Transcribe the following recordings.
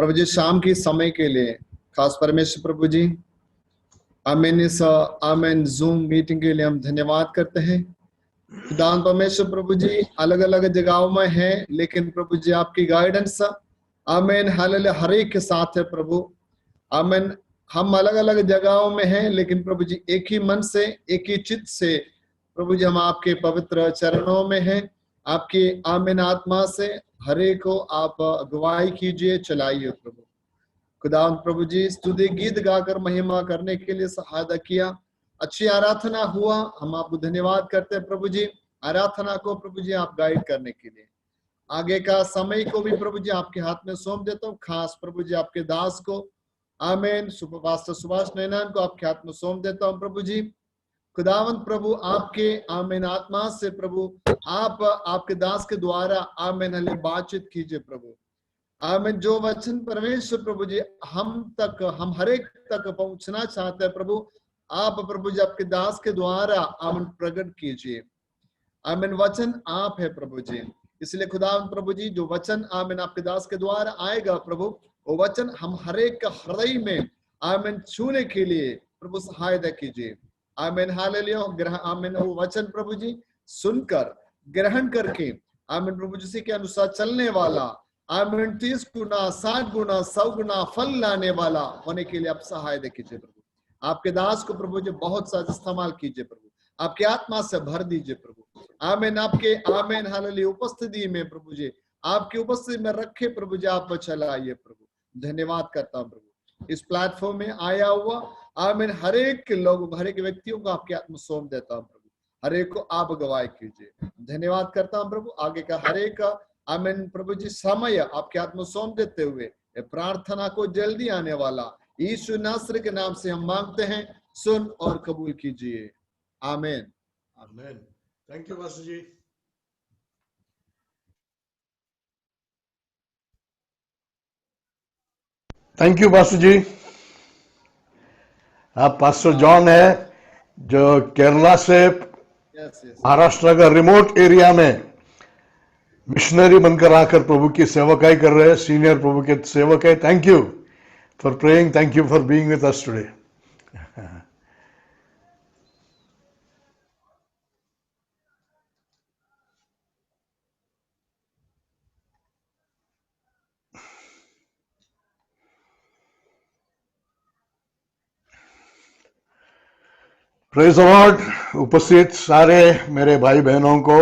प्रभु जी शाम की समय के लिए खास परमेश्वर प्रभु जी आमीन, इस आमीन जूम मीटिंग के लिए हम धन्यवाद करते हैं। खुदान परमेश्वर प्रभु जी अलग अलग जगहों में है, लेकिन प्रभु जी आपकी गाइडेंस आमीन हालेलुया हर एक के साथ है प्रभु। आमीन, हम अलग अलग जगहों में हैं, लेकिन प्रभु जी एक ही मन से एक ही चित्त से प्रभु जी हम आपके पवित्र चरणों में हैं। आपकी आमीन आत्मा से हर एक को आप अगुवाई कीजिए, चलाइए प्रभु। खुदावंद प्रभु जी स्तुति गीत गाकर महिमा करने के लिए सहायता किया, अच्छी आराधना हुआ, हम आपको धन्यवाद करते हैं प्रभु जी। आराधना को प्रभु जी आप गाइड करने के लिए आगे का समय को भी प्रभु जी आपके हाथ में सौंप देता हूँ। खास प्रभु जी आपके दास को आमीन सुपरपास्टर सुभाष नैनान को आपके हाथ में सौंप देता हूँ प्रभु जी। खुदावंत प्रभु आपके आमीन आत्मा से प्रभु आप आपके दास के द्वारा आमीन हले बातचीत कीजिए प्रभु। आमीन, जो वचन परमेश्वर प्रभु जी हम हर एक तक पहुंचना चाहते हैं प्रभु, आप प्रभु जी आपके दास के द्वारा आमीन प्रकट कीजिए। आमीन, वचन आप है प्रभु जी, इसलिए खुदावंत प्रभु जी जो वचन आमीन आपके दास के द्वारा आएगा प्रभु, वो वचन हम हर एक का हृदय में आमीन छूने के लिए प्रभु सहायता कीजिए। आमीन हालेलुया। आमीन, वो वचन प्रभु जी सुनकर ग्रहण करके आमीन प्रभु जी के अनुसार चलने वाला आमीन 30 गुना 60 गुना 100 गुना फल लाने वाला होने के लिए आप सहायता कीजिए प्रभु। आपके दास को प्रभु जी बहुत सा इस्तेमाल कीजिए प्रभु, आपके आत्मा से भर दीजिए प्रभु। आमीन, आपके आमीन हालेलुया उपस्थिति में प्रभु जी आपकी उपस्थिति में रखे प्रभु जी आप चलाइए प्रभु। धन्यवाद करता हूं प्रभु, इस प्लेटफॉर्म में आया हुआ आमीन हर एक लोग हर एक व्यक्तियों को आपके हाथ में सौंप देता हूं प्रभु, हर एक को आप गवाही कीजिए। धन्यवाद करता हूं प्रभु, आगे का हर एक आमीन प्रभु जी समय आपके हाथ में सौंप देते हुए प्रार्थना को जल्दी आने वाला यीशु नासरी के नाम से हम मांगते हैं, सुन और कबूल कीजिए। आमीन आमीन। Thank you pastor ji. Thank you pastor ji. आप पास्टर जॉन है जो केरला से महाराष्ट्र का रिमोट एरिया में मिशनरी बनकर आकर प्रभु की सेवकाई कर रहे हैं, सीनियर प्रभु के सेवक है। Thank you for praying, thank you for being with us today. Praise the Lord. उपस्थित सारे मेरे भाई बहनों को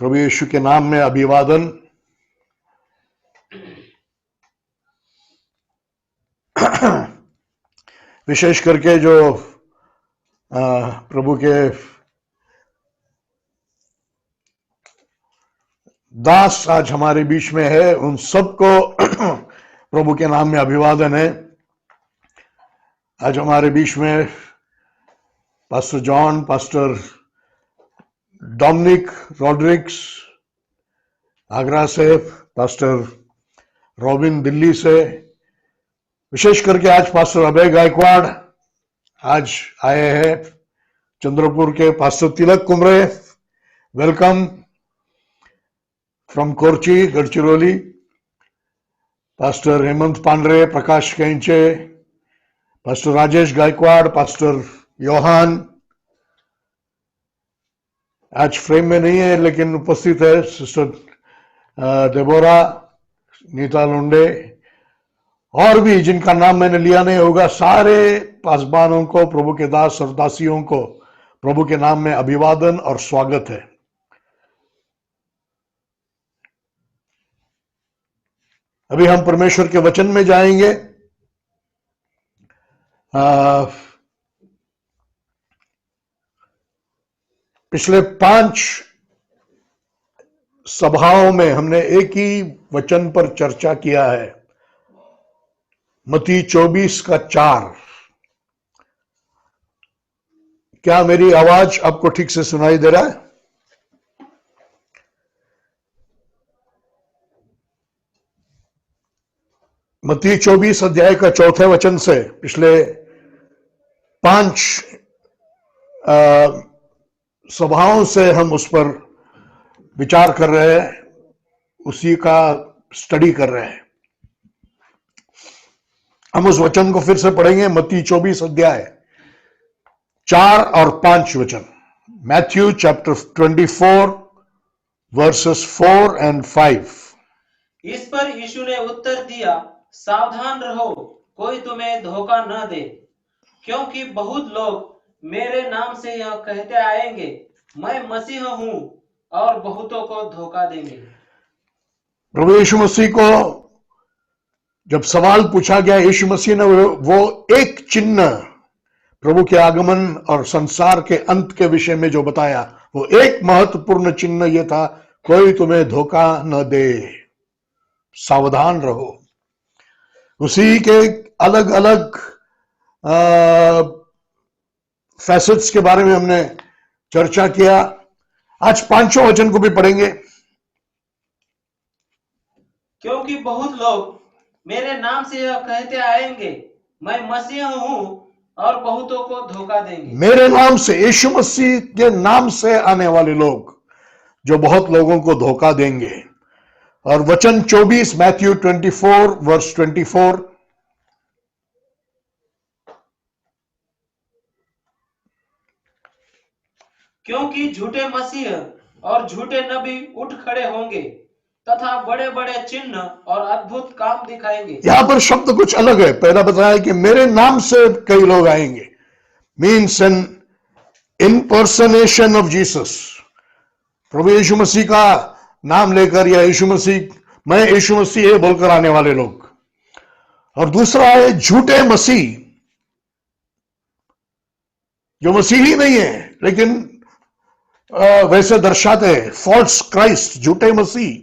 प्रभु यीशु के नाम में अभिवादन। विशेष करके जो प्रभु के दास आज हमारे बीच में है, उन सबको प्रभु के नाम में अभिवादन है। आज हमारे बीच में pastor John, pastor Dominic Rodricks Agra से, पास्टर रॉबिन दिल्ली से, विशेष करके आज पास्टर अभय गायकवाड़ आज आए हैं चंद्रपुर के, pastor Tilak Kumre welcome from Korchi Gadchiroli, pastor Hemant Pandre, Prakash Kainche, pastor Rajesh Gaikwad, pastor Yohan आज फ्रेम में नहीं है लेकिन उपस्थित है, सिस्टर डेबोरा, नीता लुंडे, और भी जिनका नाम मैंने लिया नहीं होगा, सारे पासबानों को, प्रभु के दास और दासियों को प्रभु के नाम में अभिवादन और स्वागत है। अभी हम परमेश्वर के वचन में जाएंगे। पिछले 5 सभाओं में हमने एक ही वचन पर चर्चा किया है, मत्ती 24:4। क्या मेरी आवाज आपको ठीक से सुनाई दे रहा है? मत्ती 24 अध्याय का 4 वचन से पिछले 5 सभाओं से हम उस पर विचार कर रहे हैं, उसी का स्टडी कर रहे हैं। हम उस वचन को फिर से पढ़ेंगे, मत्ती 24 अध्याय 4 और 5 वचन। Matthew chapter 24 versus 4 and 5। इस पर यीशु ने उत्तर दिया, सावधान रहो, कोई तुम्हें धोखा न दे, क्योंकि बहुत लोग मेरे नाम से यह कहते आएंगे, मैं मसीह हूँ, और बहुतों को धोखा देंगे। प्रभु यीशु मसीह को जब सवाल पूछा गया, यीशु मसीह ने वो एक चिन्ह प्रभु के आगमन और संसार के अंत के विषय में जो बताया, वो एक महत्वपूर्ण चिन्ह ये था, कोई तुम्हें धोखा न दे, सावधान रहो। उसी के अलग अलग फैसेट्स के बारे में हमने चर्चा किया। आज 5वां वचन को भी पढ़ेंगे। क्योंकि बहुत लोग मेरे नाम से यह कहते आएंगे, मैं मसीह हूँ, और बहुतों को धोखा देंगे। मेरे नाम से, यीशु मसीह के नाम से आने वाले लोग जो बहुत लोगों को धोखा देंगे। और वचन 24 मैथ्यू 24 वर्स 24। क्योंकि झूठे मसीह और झूठे नबी उठ खड़े होंगे तथा बड़े बड़े चिन्ह और अद्भुत काम दिखाएंगे। यहां पर शब्द कुछ अलग है। पहला बताया कि मेरे नाम से कई लोग आएंगे, means an impersonation of Jesus. प्रभु यीशु मसीह का नाम लेकर, या यीशु मसीह, मैं यीशु मसीह है बोलकर आने वाले लोग। और दूसरा है झूठे मसीह, जो मसीह ही नहीं है लेकिन वैसे दर्शाते हैं, फॉल्स क्राइस्ट, झूठे मसीह।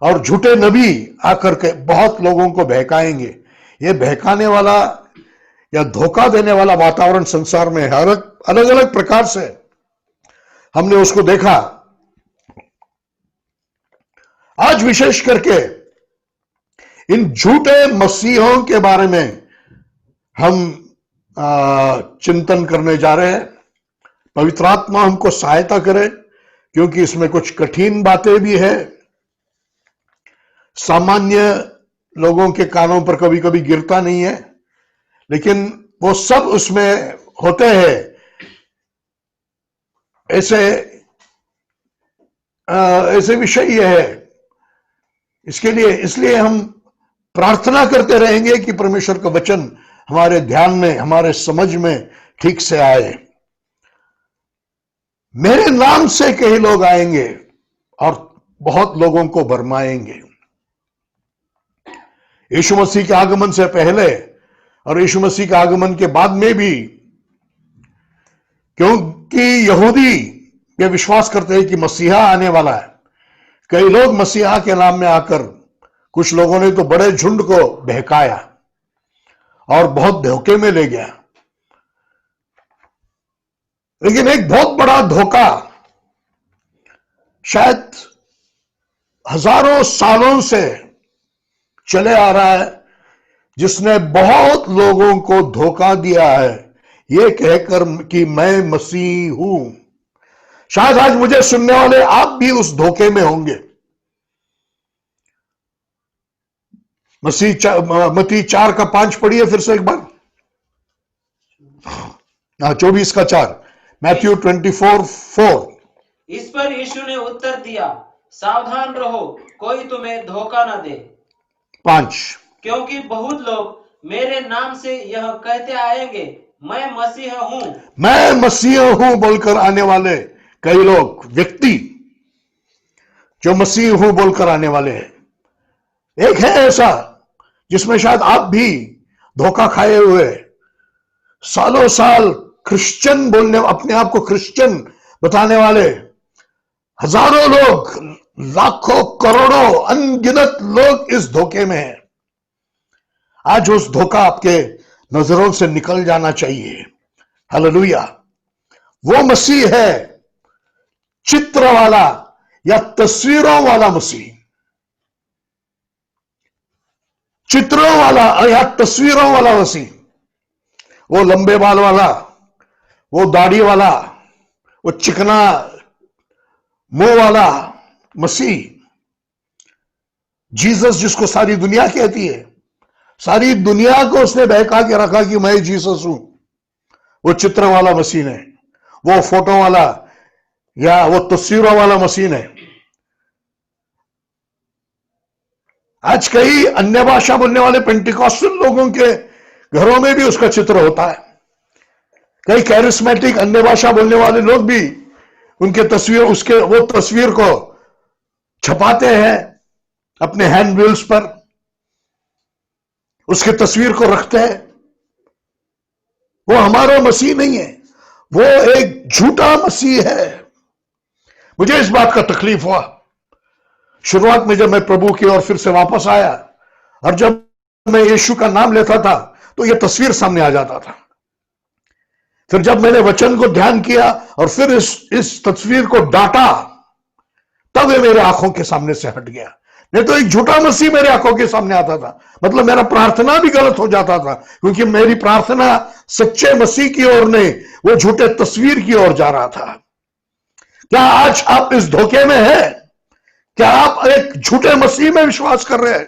और झूठे नबी आकर के बहुत लोगों को बहकाएंगे। ये बहकाने वाला या धोखा देने वाला वातावरण संसार में हर अलग अलग प्रकार से हमने उसको देखा। आज विशेष करके इन झूठे मसीहों के बारे में हम चिंतन करने जा रहे हैं। पवित्र आत्मा हमको सहायता करे, क्योंकि इसमें कुछ कठिन बातें भी है, सामान्य लोगों के कानों पर कभी कभी गिरता नहीं है, लेकिन वो सब उसमें होते हैं। ऐसे विषय ये है। इसलिए हम प्रार्थना करते रहेंगे कि परमेश्वर का वचन हमारे ध्यान में, हमारे समझ में ठीक से आए। मेरे नाम से कई लोग आएंगे और बहुत लोगों को भरमाएंगे। यीशु मसीह के आगमन से पहले और यीशु मसीह के आगमन के बाद में भी, क्योंकि यहूदी ये विश्वास करते हैं कि मसीहा आने वाला है, कई लोग मसीहा के नाम में आकर, कुछ लोगों ने तो बड़े झुंड को बहकाया और बहुत धोखे में ले गया। लेकिन एक बहुत बड़ा धोखा शायद हजारों सालों से चले आ रहा है, जिसने बहुत लोगों को धोखा दिया है, ये कहकर कि मैं मसीह हूं। शायद आज मुझे सुनने वाले आप भी उस धोखे में होंगे। मत्ती 4 का 5 पढ़िए फिर से एक बार। 24 का 4, मैथ्यू 24:4। इस पर यीशु ने उत्तर दिया, सावधान रहो, कोई तुम्हें धोखा न दे। 5, क्योंकि बहुत लोग मेरे नाम से यह कहते आएंगे, मैं मसीह हूँ। मैं मसीह हूं बोलकर आने वाले कई लोग, व्यक्ति जो मसीह हूं बोलकर आने वाले हैं। एक है ऐसा जिसमें शायद आप भी धोखा खाए हुए, सालों साल क्रिश्चियन बोलने, अपने आप को क्रिश्चियन बताने वाले हजारों लोग, लाखों करोड़ों अनगिनत लोग इस धोखे में हैं। आज उस धोखा आपके नजरों से निकल जाना चाहिए। हालेलुया। वो मसीह है चित्र वाला या तस्वीरों वाला मसीह, चित्रों वाला या तस्वीरों वाला मसीह। वो लंबे बाल वाला, वो दाढ़ी वाला, वो चिकना मुंह वाला मसीह, जीसस जिसको सारी दुनिया कहती है, सारी दुनिया को उसने बहका के रखा कि मैं जीसस हूं। वो चित्र वाला मशीन है, वो फोटो वाला या वो तस्वीरों वाला मशीन है। आज कई अन्य भाषा बोलने वाले पेंटिकॉस्टल लोगों के घरों में भी उसका चित्र होता है। कई कैरिस्मेटिक अन्य भाषा बोलने वाले लोग भी उनके तस्वीर उसके वो तस्वीर को छपाते हैं अपने हैंड बिल्स पर, उसके तस्वीर को रखते हैं। वो हमारा मसीह नहीं है, वो एक झूठा मसीह है। मुझे इस बात का तकलीफ हुआ शुरुआत में, जब मैं प्रभु की ओर फिर से वापस आया और जब मैं यीशु का नाम लेता था तो यह तस्वीर सामने आ जाता था। फिर जब मैंने वचन को ध्यान किया और फिर इस तस्वीर को डांटा, तब ये मेरे आंखों के सामने से हट गया। नहीं तो एक झूठा मसीह मेरे आंखों के सामने आता था। मतलब मेरा प्रार्थना भी गलत हो जाता था, क्योंकि मेरी प्रार्थना सच्चे मसीह की ओर नहीं, वो झूठे तस्वीर की ओर जा रहा था। क्या आज आप इस धोखे में हैं? क्या आप एक झूठे मसीह में विश्वास कर रहे हैं?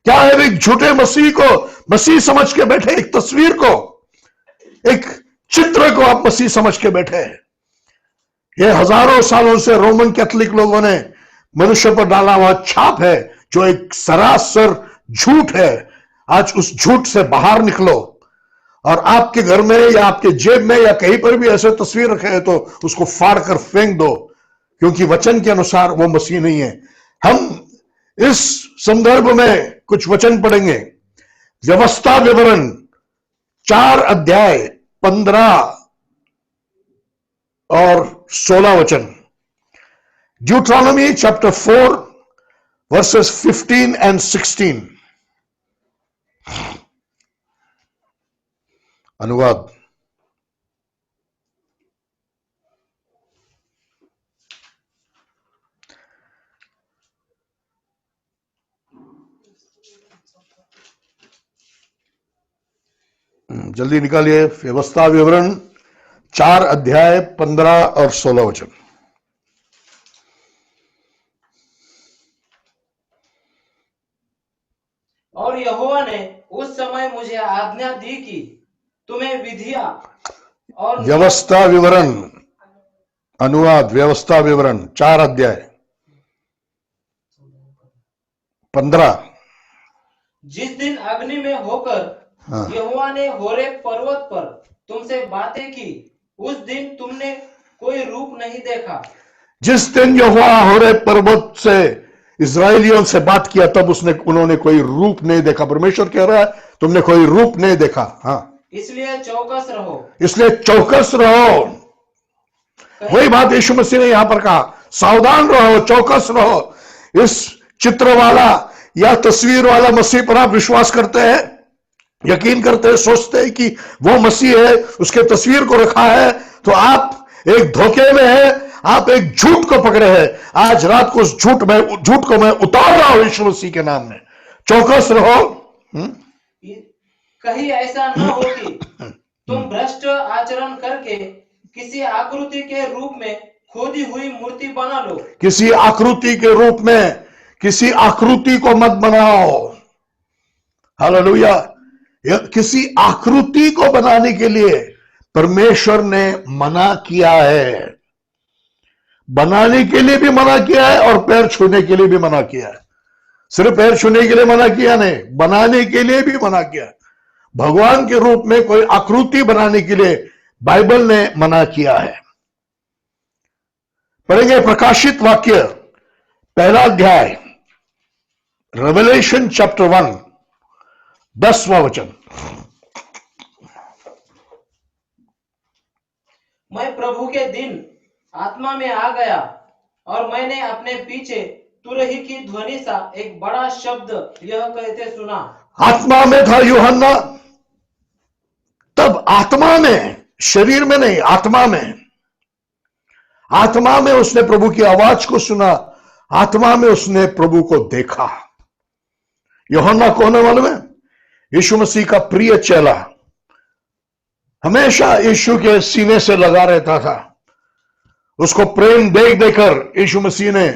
क्या आप एक झूठे मसीह को मसीह समझ के बैठे, एक तस्वीर को, एक चित्र को आप मसीह समझ के बैठे हैं? ये हजारों सालों से रोमन कैथोलिक लोगों ने मनुष्य पर डाला हुआ छाप है, जो एक सरासर झूठ है। आज उस झूठ से बाहर निकलो और आपके घर में या आपके जेब में या कहीं पर भी ऐसे तस्वीर रखे हैं तो उसको फाड़ कर फेंक दो, क्योंकि वचन के अनुसार वो मसीह नहीं है। हम इस संदर्भ में कुछ वचन पढ़ेंगे। व्यवस्था विवरण 4 अध्याय 15 और 16 वचन। ड्यूट्रोनॉमी चैप्टर 4 वर्सेस 15 and 16। अनुवाद। जल्दी निकालिए। व्यवस्था विवरण 4 अध्याय 15 और 16 वचन। और यहोवा ने उस समय मुझे आज्ञा दी कि तुम्हें विधिया और व्यवस्था विवरण, अनुवाद। व्यवस्था विवरण 4 अध्याय 15। जिस दिन अग्नि में होकर यहोवा ने होरेब पर्वत पर तुमसे बातें की, उस दिन तुमने कोई रूप नहीं देखा। जिस दिन यहोवा होरेब पर्वत से इजराइलियों से बात किया, तब उन्होंने कोई रूप नहीं देखा। परमेश्वर कह रहा है तुमने कोई रूप नहीं देखा। हाँ, इसलिए चौकस रहो। इसलिए चौकस रहो। वही बात यीशु मसीह ने यहां पर कहा, सावधान रहो, चौकस रहो। इस चित्र वाला या तस्वीर वाला मसीह पर आप विश्वास करते हैं, यकीन करते हैं, सोचते हैं कि वो मसीह है, उसके तस्वीर को रखा है, तो आप एक धोखे में हैं, आप एक झूठ को पकड़े हैं। आज रात को उस झूठ को मैं उतार रहा हूं यीशु मसीह के नाम में। चौकस रहो। कहीं ऐसा न हो कि तुम भ्रष्ट आचरण करके किसी आकृति के रूप में खोदी हुई मूर्ति बना लो। किसी आकृति के रूप में किसी आकृति को मत बनाओ। हालेलुया। किसी आकृति को बनाने के लिए परमेश्वर ने मना किया है। बनाने के लिए भी मना किया है और पैर छूने के लिए भी मना किया है। सिर्फ पैर छूने के लिए मना किया नहीं, बनाने के लिए भी मना किया। भगवान के रूप में कोई आकृति बनाने के लिए बाइबल ने मना किया है। पढ़ेंगे प्रकाशित वाक्य 1 अध्याय, रेवलेशन चैप्टर 1 10वां वचन। मैं प्रभु के दिन आत्मा में आ गया और मैंने अपने पीछे तुरही की ध्वनि सा एक बड़ा शब्द यह कहते सुना। आत्मा में था यूहन्ना, तब आत्मा में, शरीर में नहीं, आत्मा में। आत्मा में उसने प्रभु की आवाज को सुना, आत्मा में उसने प्रभु को देखा। यूहन्ना कौन है मालूम है? यीशु मसीह का प्रिय चेला, हमेशा यीशु के सीने से लगा रहता था। उसको प्रेम देख देकर यीशु मसीह ने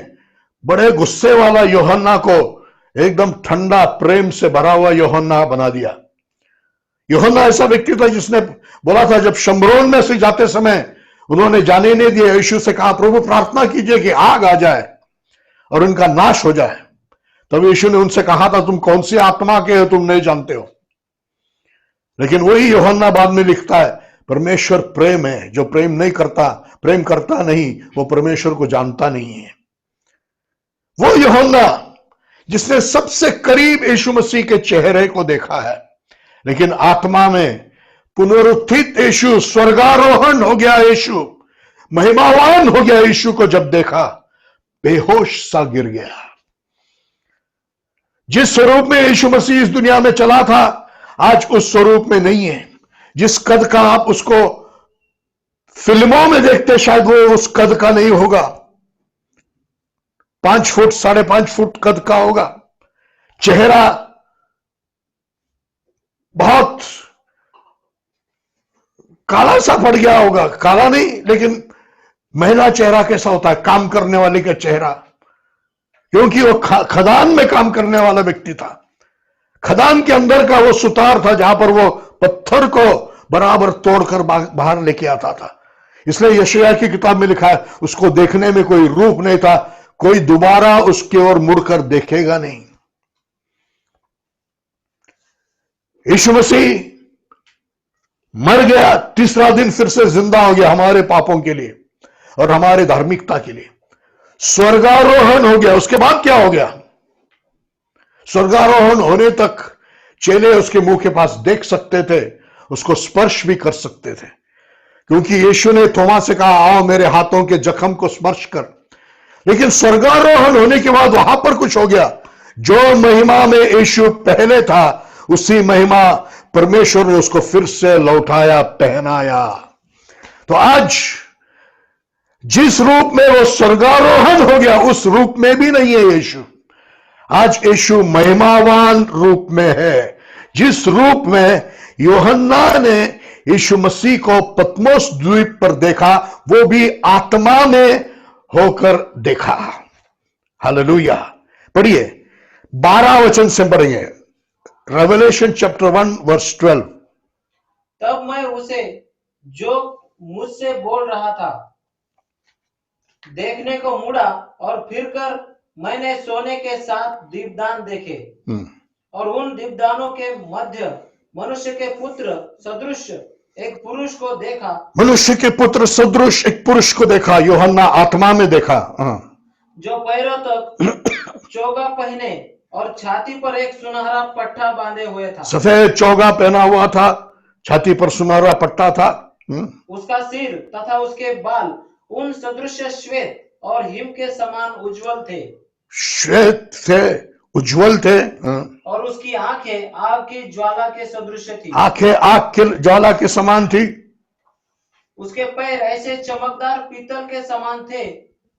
बड़े गुस्से वाला यूहन्ना को एकदम ठंडा प्रेम से भरा हुआ यूहन्ना बना दिया। यूहन्ना ऐसा व्यक्ति था जिसने बोला था, जब शमरोन में से जाते समय उन्होंने जाने नहीं दिया, यीशु से कहा प्रभु प्रार्थना कीजिए कि आग आ जाए और उनका नाश हो जाए। तब यीशु ने उनसे कहा था, तुम कौन सी आत्मा के हो, तुम नहीं जानते हो। लेकिन वही यूहन्ना बाद में लिखता है, परमेश्वर प्रेम है, जो प्रेम करता नहीं वो परमेश्वर को जानता नहीं है। वो यूहन्ना जिसने सबसे करीब यीशु मसीह के चेहरे को देखा है, लेकिन आत्मा में पुनरुत्थित यीशु, स्वर्गारोहण हो गया यीशु, महिमावान हो गया यीशु को जब देखा, बेहोश सा गिर गया। जिस स्वरूप में यीशु मसीह इस दुनिया में चला था, आज उस स्वरूप में नहीं है। जिस कद का आप उसको फिल्मों में देखते, शायद वो उस कद का नहीं होगा। 5 फुट 5.5 फुट कद का होगा। चेहरा बहुत काला सा पड़ गया होगा, काला नहीं लेकिन महिला चेहरा कैसा होता है, काम करने वाले का चेहरा, क्योंकि वो खदान में काम करने वाला व्यक्ति था। खदान के अंदर का वो सुतार था जहां पर वो पत्थर को बराबर तोड़कर बाहर लेके आता था। इसलिए यशायाह की किताब में लिखा है, उसको देखने में कोई रूप नहीं था, कोई दोबारा उसकी ओर मुड़कर देखेगा नहीं। यीशु मसीह मर गया, तीसरा दिन फिर से जिंदा हो गया हमारे पापों के लिए और हमारे धार्मिकता के लिए। स्वर्गारोहण हो गया। उसके बाद क्या हो गया? स्वर्गारोहण होने तक चेले उसके मुंह के पास देख सकते थे, उसको स्पर्श भी कर सकते थे, क्योंकि यीशु ने थोमा से कहा, आओ मेरे हाथों के जख्म को स्पर्श कर। लेकिन स्वर्गारोहण होने के बाद वहां पर कुछ हो गया। जो महिमा में यीशु पहले था, उसी महिमा परमेश्वर ने उसको फिर से लौटाया, पहनाया। तो आज जिस रूप में वो स्वर्गारोहण हो गया, उस रूप में भी नहीं है यीशु। आज यीशु महिमावान रूप में है। जिस रूप में यूहन्ना ने यीशु मसीह को पतमोस द्वीप पर देखा, वो भी आत्मा में होकर देखा। हालेलुया। पढ़िए 12 वचन से पढ़ेंगे, रेवलेशन चैप्टर 1 वर्स 12। तब मैं उसे जो मुझसे बोल रहा था देखने को मुड़ा, और फिरकर मैंने सोने के 7 दीपदान देखे, और उन दीपदानों के मध्य मनुष्य के पुत्र सदृश एक पुरुष को देखा। मनुष्य के पुत्र सदृश एक पुरुष को देखा। यूहन्ना आत्मा में देखा। जो पैरों तक चोगा पहने और छाती पर एक सुनहरा पट्टा बांधे हुए था। सफेद चोगा पहना हुआ था, छाती पर सुनहरा पट्टा था। उसका सिर तथा उसके बाल उन सदृश श्वेत और हिम के समान उज्जवल थे। श्वेत थे, उज्जवल थे। और उसकी आंखें आग की ज्वाला के सदृश थी। आंखें आग की ज्वाला के समान थी। उसके पैर ऐसे चमकदार पीतल के समान थे,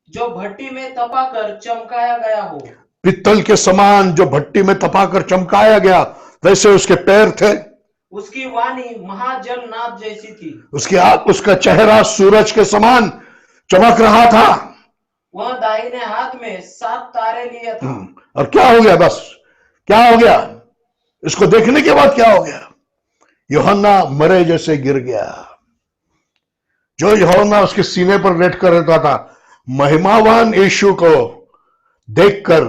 जो भट्टी में तपाकर चमकाया गया हो। पीतल के समान जो भट्टी में तपाकर चमकाया गया, वैसे उसके पैर थे। उसकी वाणी महाजलनाद जैसी थी। उसका चेहरा सूरज के समान चमक रहा था। वह दाहिने हाथ में 7 तारे लिए था। और क्या हो गया? बस क्या हो गया? इसको देखने के बाद क्या हो गया? यूहन्ना मरे जैसे गिर गया। जो यूहन्ना उसके सीने पर लेट कर रहता था, महिमावान यीशु को देखकर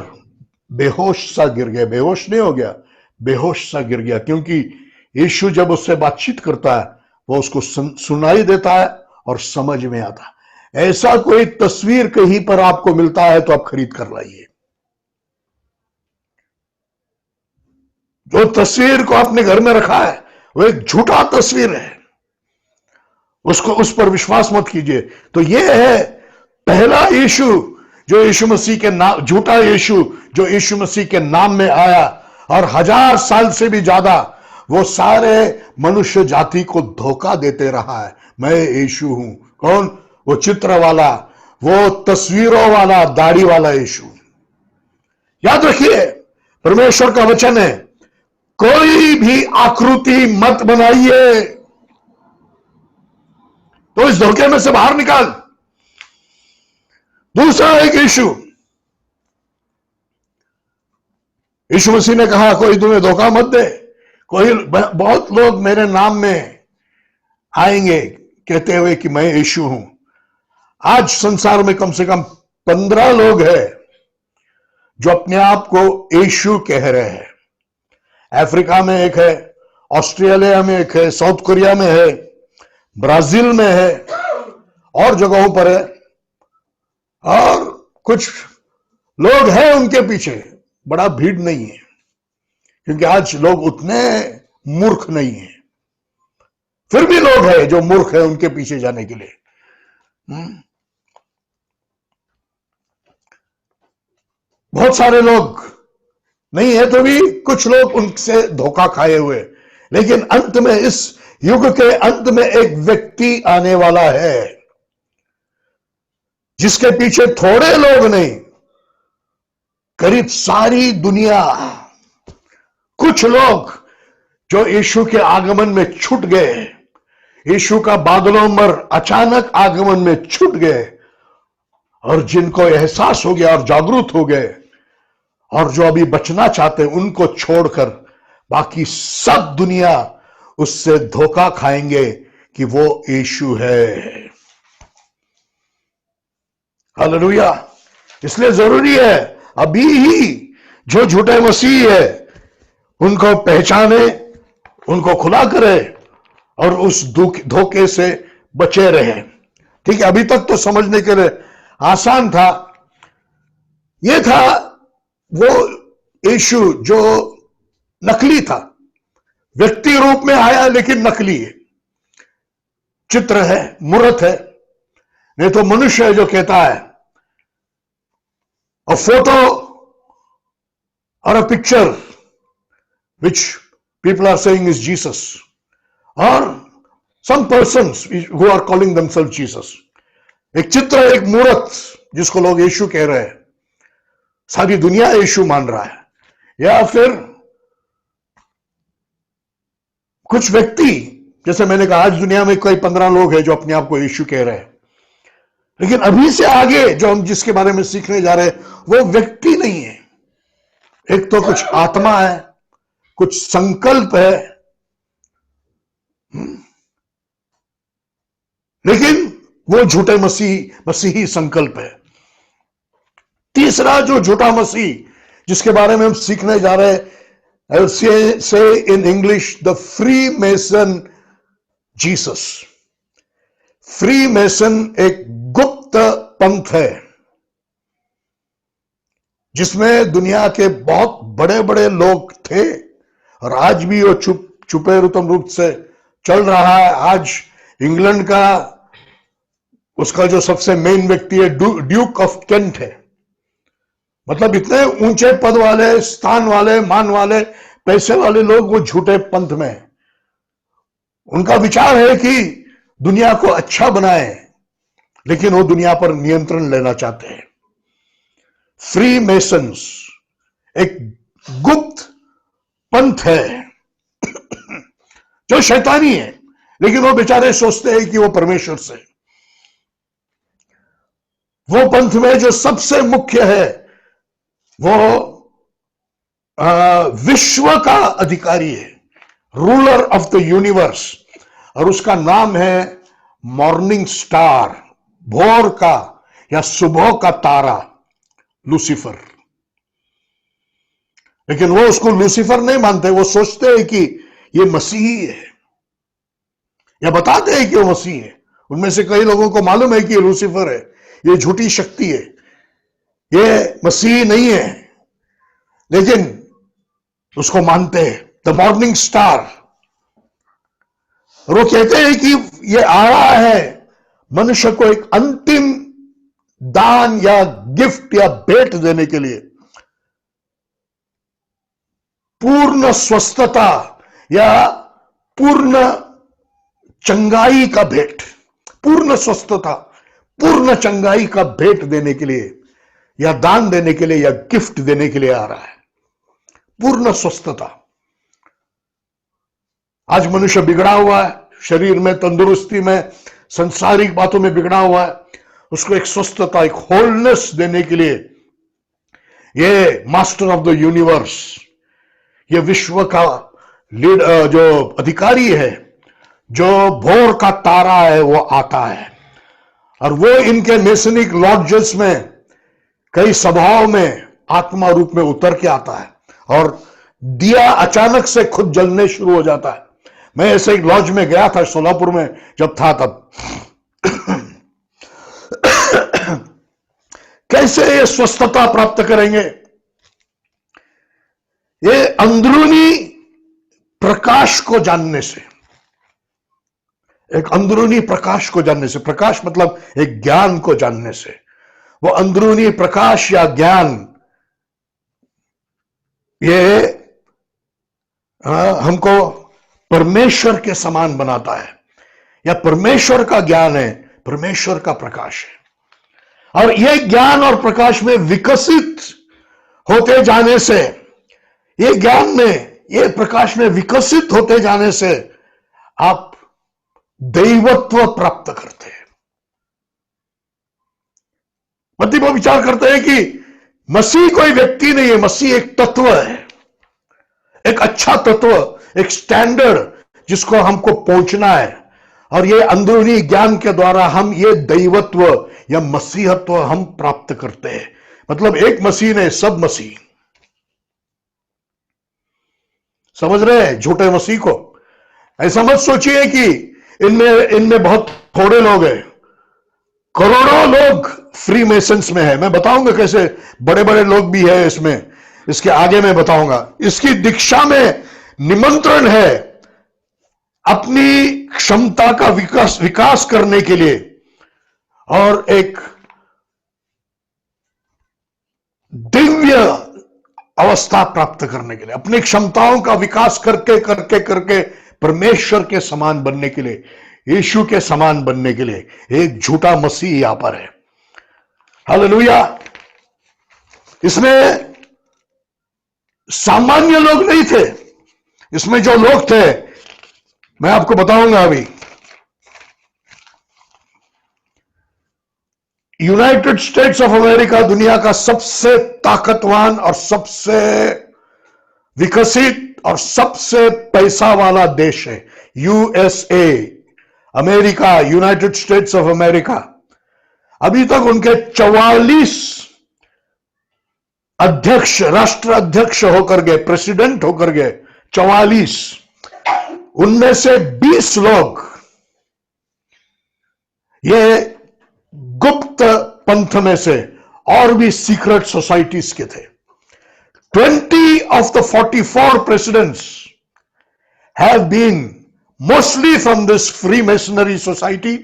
बेहोश सा गिर गया। बेहोश नहीं हो गया, बेहोश सा गिर गया, क्योंकि यीशु जब उससे बातचीत करता है, वो उसको सुनाई देता है और समझ में आता है। ऐसा कोई तस्वीर कहीं पर आपको मिलता है तो आप खरीद कर लाइए। जो तस्वीर को आपने घर में रखा है, वो एक झूठा तस्वीर है, उसको उस पर विश्वास मत कीजिए। तो ये है पहला यीशु, जो यीशु मसीह के नाम, झूठा यीशु जो यीशु मसीह के नाम में आया, और 1000 साल से भी ज्यादा वो सारे मनुष्य जाति को धोखा देते रहा है। मैं यीशु हूं। कौन? वो चित्र वाला, वो तस्वीरों वाला, दाढ़ी वाला यीशु। याद रखिए, परमेश्वर का वचन है, कोई भी आकृति मत बनाइए। तो इस धोखे में से बाहर निकाल। दूसरा एक यीशु, यीशु मसीह ने कहा कोई तुम्हें धोखा मत दे। बहुत लोग मेरे नाम में आएंगे कहते हुए कि मैं यीशु हूं। आज संसार में कम से कम 15 लोग हैं जो अपने आप को यीशु कह रहे हैं। अफ्रीका में एक है, ऑस्ट्रेलिया में एक है, साउथ कोरिया में है, ब्राजील में है, और जगहों पर है, और कुछ लोग हैं उनके पीछे। बड़ा भीड़ नहीं है, क्योंकि आज लोग उतने मूर्ख नहीं है। फिर भी लोग हैं जो मूर्ख है उनके पीछे जाने के लिए। बहुत सारे लोग नहीं है तो भी कुछ लोग उनसे धोखा खाए हुए। लेकिन अंत में, इस युग के अंत में एक व्यक्ति आने वाला है जिसके पीछे थोड़े लोग नहीं, करीब सारी दुनिया, कुछ लोग जो यीशु के आगमन में छूट गए, यीशु का बादलों पर अचानक आगमन में छूट गए, और जिनको एहसास हो गया और जागरूक हो गए, और जो अभी बचना चाहते हैं उनको छोड़कर बाकी सब दुनिया उससे धोखा खाएंगे कि वो यीशु है। हालेलुया। इसलिए जरूरी है अभी ही जो झूठे मसीह है उनको पहचाने, उनको खुला करे और उस धोखे से बचे रहे। ठीक है, अभी तक तो समझने के लिए आसान था। यह था वो यीशु जो नकली था, व्यक्ति रूप में आया लेकिन नकली है, चित्र है, मूर्त है। नहीं तो मनुष्य है जो कहता है, a photo or a picture which people are saying is Jesus, or some persons who are calling themselves Jesus. एक चित्र, एक मूर्त जिसको लोग यीशु कह रहे हैं, सारी दुनिया यीशु मान रहा है, या फिर कुछ व्यक्ति, जैसे मैंने कहा आज दुनिया में कोई 15 लोग हैं जो अपने आप को यीशु कह रहे हैं। लेकिन अभी से आगे जो हम जिसके बारे में सीखने जा रहे हैं वो व्यक्ति नहीं है। एक तो कुछ आत्मा है, कुछ संकल्प है, लेकिन वो झूठे मसीही संकल्प है। तीसरा जो झूठा मसीह जिसके बारे में हम सीखने जा रहे हैं, I will say in English, the Freemason Jesus. Freemason एक गुप्त पंथ है जिसमें दुनिया के बहुत बड़े बड़े लोग थे, और आज भी वो छुपे रुतम रूप से चल रहा है। आज इंग्लैंड का उसका जो सबसे मेन व्यक्ति है ड्यूक ऑफ केंट है। मतलब इतने ऊंचे पद वाले, स्थान वाले, मान वाले, पैसे वाले लोग वो झूठे पंथ में। उनका विचार है कि दुनिया को अच्छा बनाए, लेकिन वो दुनिया पर नियंत्रण लेना चाहते हैं। फ्री मेसन्स एक गुप्त पंथ है जो शैतानी है, लेकिन वो बेचारे सोचते हैं कि वो परमेश्वर से। वो पंथ में जो सबसे मुख्य है वो विश्व का अधिकारी है, रूलर ऑफ द यूनिवर्स, और उसका नाम है मॉर्निंग स्टार, भोर का या सुबह का तारा, लूसीफर। लेकिन वो उसको लूसीफर नहीं मानते, वो सोचते हैं कि ये मसीही है, या बताते हैं कि वो मसीह है। उनमें से कई लोगों को मालूम है कि ये लूसीफर है, ये झूठी शक्ति है, ये मसीह नहीं है, लेकिन उसको मानते हैं, द मॉर्निंग स्टार। और वो कहते हैं कि ये आ रहा है मनुष्य को एक अंतिम दान या गिफ्ट या भेंट देने के लिए, पूर्ण स्वस्थता या पूर्ण चंगाई का भेंट, पूर्ण स्वस्थता, पूर्ण चंगाई का भेंट देने के लिए, या दान देने के लिए, या गिफ्ट देने के लिए आ रहा है। पूर्ण स्वस्थता। आज मनुष्य बिगड़ा हुआ है, शरीर में, तंदुरुस्ती में, संसारिक बातों में बिगड़ा हुआ है। उसको एक स्वस्थता, एक होलनेस देने के लिए ये मास्टर ऑफ द यूनिवर्स, ये विश्व का जो अधिकारी है, जो भोर का तारा है, वो आता है और वो इनके मेसनिक लॉजेस में कई सभाओं में आत्मा रूप में उतर के आता है और दिया अचानक से खुद जलने शुरू हो जाता है। मैं ऐसे एक लॉज में गया था सोलापुर में जब था तब। कैसे ये स्वस्थता प्राप्त करेंगे? ये अंदरूनी प्रकाश को जानने से, एक अंदरूनी प्रकाश को जानने से, प्रकाश मतलब एक ज्ञान को जानने से, वो अंदरूनी प्रकाश या ज्ञान ये हमको परमेश्वर के समान बनाता है, या परमेश्वर का ज्ञान है, परमेश्वर का प्रकाश है। और ये ज्ञान और प्रकाश में विकसित होते जाने से, ये ज्ञान में, ये प्रकाश में विकसित होते जाने से आप दैवत्व प्राप्त करते हैं। मतलब वो विचार करते हैं कि मसीह कोई व्यक्ति नहीं है, मसीह एक तत्व है, एक अच्छा तत्व, एक स्टैंडर्ड जिसको हमको पहुंचना है। और ये अंदरूनी ज्ञान के द्वारा हम ये दैवत्व या मसीहत्व हम प्राप्त करते हैं। मतलब एक मसीह ने सब मसीह, समझ रहे हैं? झूठे मसीह को ऐसा मत सोचिए कि इनमें बहुत थोड़े लोग हैं, करोड़ों लोग फ्री मेसन्स में है। मैं बताऊंगा कैसे बड़े बड़े लोग भी है इसमें, इसके आगे मैं बताऊंगा। इसकी दीक्षा में निमंत्रण है अपनी क्षमता का विकास करने के लिए और एक दिव्य अवस्था प्राप्त करने के लिए, अपनी क्षमताओं का विकास करके करके करके परमेश्वर के समान बनने के लिए, यीशु के समान बनने के लिए। एक झूठा मसीह यहां पर है। हालेलुया। इसमें सामान्य लोग नहीं थे, इसमें जो लोग थे मैं आपको बताऊंगा अभी। यूनाइटेड स्टेट्स ऑफ अमेरिका दुनिया का सबसे ताकतवान और सबसे विकसित और सबसे पैसा वाला देश है। USA, America, United states of America. अभी तक उनके 44 अध्यक्ष, राष्ट्र अध्यक्ष होकर गए, प्रेसिडेंट होकर गए 44। उनमें से 20 लोग ये गुप्त पंथ में से और भी सीक्रेट सोसाइटीज के थे। 20 of the 44 presidents have been mostly from this Freemasonry society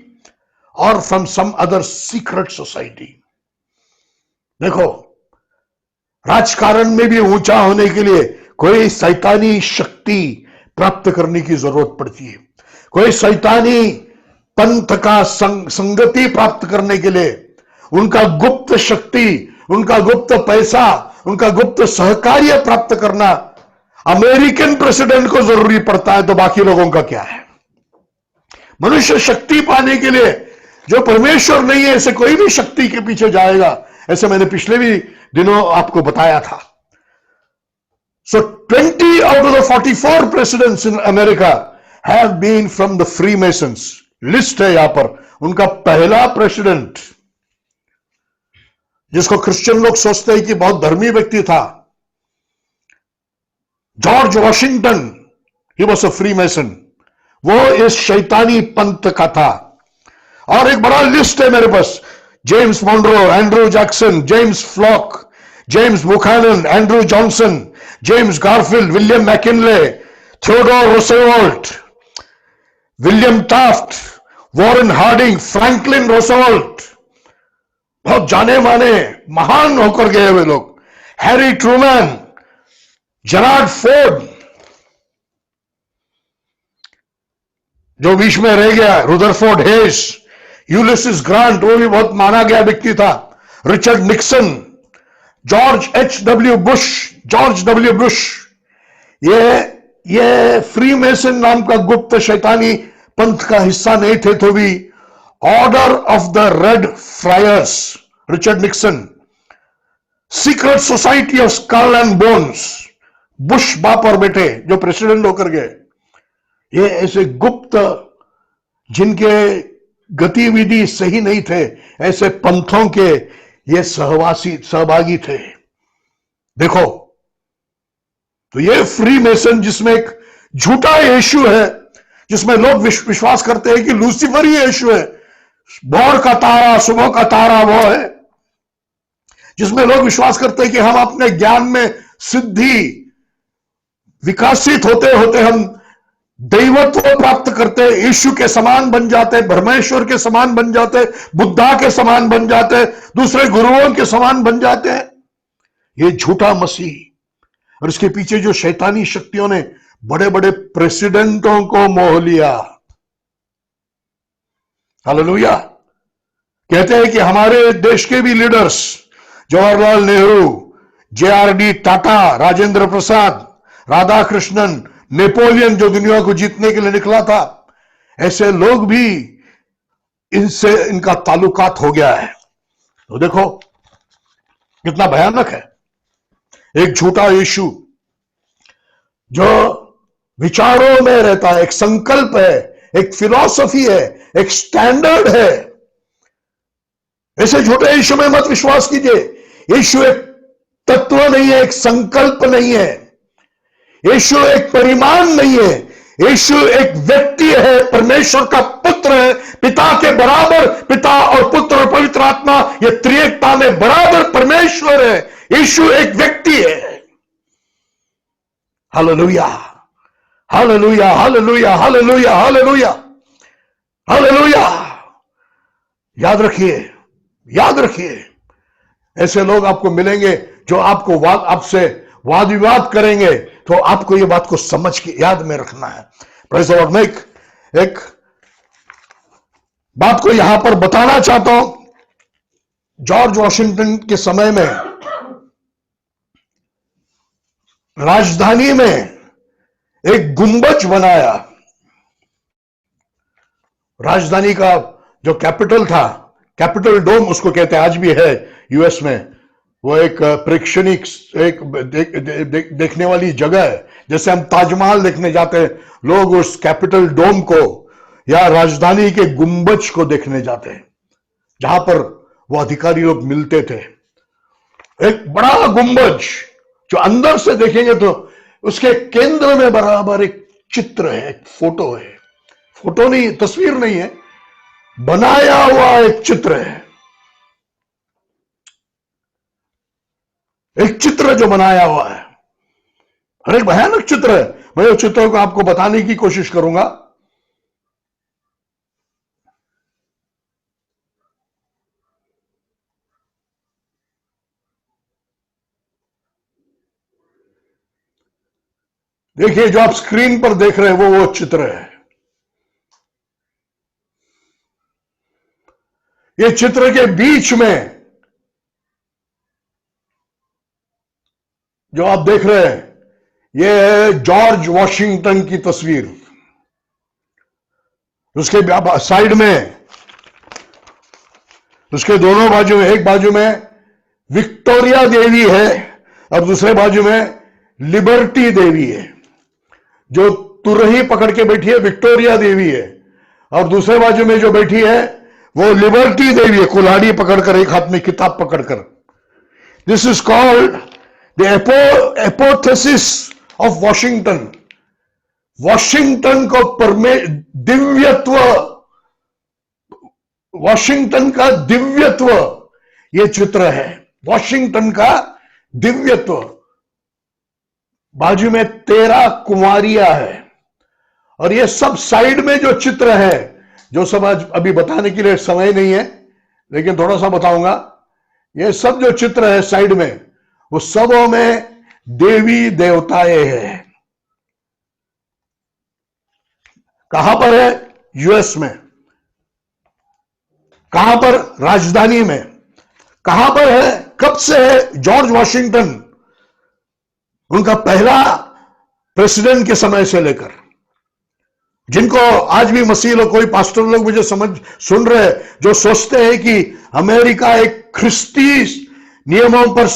or from some other secret society. देखो, राजकारण में भी ऊंचा होने के लिए कोई शैतानी शक्ति प्राप्त करने की जरूरत पड़ती है। कोई शैतानी पंथ का संगति प्राप्त करने के लिए उनका गुप्त शक्ति, उनका गुप्त पैसा, उनका गुप्त सहकार्य प्राप्त करना अमेरिकन प्रेसिडेंट को जरूरी पड़ता है, तो बाकी लोगों का क्या है? मनुष्य शक्ति पाने के लिए जो परमेश्वर नहीं है, ऐसे कोई भी शक्ति के पीछे जाएगा, ऐसे मैंने पिछले भी दिनों आपको बताया था। So 20 out of the 44 presidents in America have been from the Freemasons. List है यहां पर। उनका पहला प्रेसिडेंट, जिसको क्रिश्चियन लोग सोचते हैं कि बहुत धर्मी व्यक्ति था, George Washington, he was a Freemason. वो इस शैतानी पंथ का था। और एक बड़ा लिस्ट है मेरे पास। James Monroe, Andrew Jackson, James Polk, James Buchanan, Andrew Johnson, James Garfield, William McKinley, Theodore Roosevelt, William Taft, Warren Harding, Franklin Roosevelt, बहुत जाने माने महान होकर गए हुए लोग, हैरी ट्रूमैन, जेरार्ड फोर्ड, जो बीच में रह गया, रुदरफोर्ड हेस, यूलिसिस ग्रांट, वो भी बहुत माना गया व्यक्ति था, Richard Nixon, George H W. Bush, George W. Bush. ये फ्रीमेसन नाम का गुप्त शैतानी पंथ का हिस्सा नहीं थे, तो भी order of the red fryers, Richard Nixon, secret society of skull and bones, Bush बाप और बेटे जो प्रेसिडेंट होकर गए, ये ऐसे गुप्त जिनके गतिविधि सही नहीं थे, ऐसे पंथों के ये सहभागी थे। देखो, तो ये फ्री मेसन जिसमें एक झूठा यीशु है, जिसमें लोग विश्वास करते हैं कि लूसीफर ही यीशु है, भोर का तारा, सुबह का तारा वो है, जिसमें लोग विश्वास करते हैं कि हम अपने ज्ञान में सिद्धि विकसित होते होते हम दैवत्व प्राप्त करते, यीशु के समान बन जाते, परमेश्वर के समान बन जाते, बुद्धा के समान बन जाते, दूसरे गुरुओं के समान बन जाते हैं। ये झूठा मसीह और इसके पीछे जो शैतानी शक्तियों ने बड़े बड़े प्रेसिडेंटों को मोह लिया। हालेलुया। कहते हैं कि हमारे देश के भी leaders, Jawaharlal Nehru, JRD Tata, Rajendra Prasad, Radhakrishnan, Napoleon जो दुनिया को जीतने के लिए निकला था, ऐसे लोग भी इनसे इनका ताल्लुकात हो गया है। तो देखो कितना भयानक है। एक झूठा यीशु जो विचारों में रहता है, एक संकल्प है, एक फिलॉसफी है, एक स्टैंडर्ड है। ऐसे झूठे यीशु में मत विश्वास कीजिए। यीशु एक तत्व नहीं है, एक संकल्प नहीं है, यीशु एक परिमाण नहीं है, यीशु एक व्यक्ति है, परमेश्वर का पुत्र है, पिता के बराबर, पिता और पुत्र और पवित्र आत्मा ये त्रिएकता में बराबर परमेश्वर है। यीशु एक व्यक्ति है। Hallelujah, hallelujah, hallelujah, hallelujah, hallelujah, hallelujah. याद रखिए, याद रखिए, ऐसे लोग आपको मिलेंगे जो आपको आपसे वाद विवाद करेंगे, तो आपको ये बात को समझ के याद में रखना है। Praise the Lord. मैं एक बात को यहां पर बताना चाहता हूं। जॉर्ज वॉशिंगटन के समय में राजधानी में एक गुंबज बनाया। राजधानी का जो कैपिटल था, कैपिटल डोम उसको कहते हैं, आज भी है यूएस में। वो एक प्रेक्षणिक, एक देखने वाली जगह है। जैसे हम ताजमहल देखने जाते हैं, लोग उस कैपिटल डोम को या राजधानी के गुंबज को देखने जाते हैं, जहां पर वो अधिकारी लोग मिलते थे। एक बड़ा गुंबज जो अंदर से देखेंगे तो उसके केंद्र में बराबर एक चित्र है, एक फोटो है। फोटो नहीं, तस्वीर नहीं है, बनाया हुआ एक चित्र है। एक चित्र जो बनाया हुआ है, और एक भयानक चित्र है। मैं उस चित्र को आपको बताने की कोशिश करूंगा। देखिए, जो आप स्क्रीन पर देख रहे हैं वो चित्र है। ये चित्र के बीच में जो आप देख रहे हैं, ये है जॉर्ज वॉशिंगटन की तस्वीर। उसके साइड में, उसके दोनों बाजू में, एक बाजू में विक्टोरिया देवी है और दूसरे बाजू में लिबर्टी देवी है। जो तुरही पकड़ के बैठी है विक्टोरिया देवी है, और दूसरे बाजू में जो बैठी है वो लिबर्टी देवी है, कुल्हाड़ी पकड़कर, एक हाथ में किताब पकड़कर। This is called the apotheosis of Washington. Washington को दिव्यत्व, वॉशिंगटन का दिव्यत्व ये चित्र है। वॉशिंगटन का दिव्यत्व। बाजू में 13 कुमारियां है, और ये सब साइड में जो चित्र है, जो सब आज अभी बताने के लिए समय नहीं है, लेकिन थोड़ा सा बताऊंगा। ये सब जो चित्र है साइड में, वो सबों में देवी देवताएं हैं। कहां पर है? यूएस में। कहां पर? राजधानी में। कहां पर है? कब से है? जॉर्ज वॉशिंगटन, उनका पहला प्रेसिडेंट के समय से लेकर, जिनको आज भी मसीह लोग, कोई पास्टर लोग मुझे सुन रहे हैं जो सोचते हैं कि अमेरिका एक ख्रिस्ती नियमों पर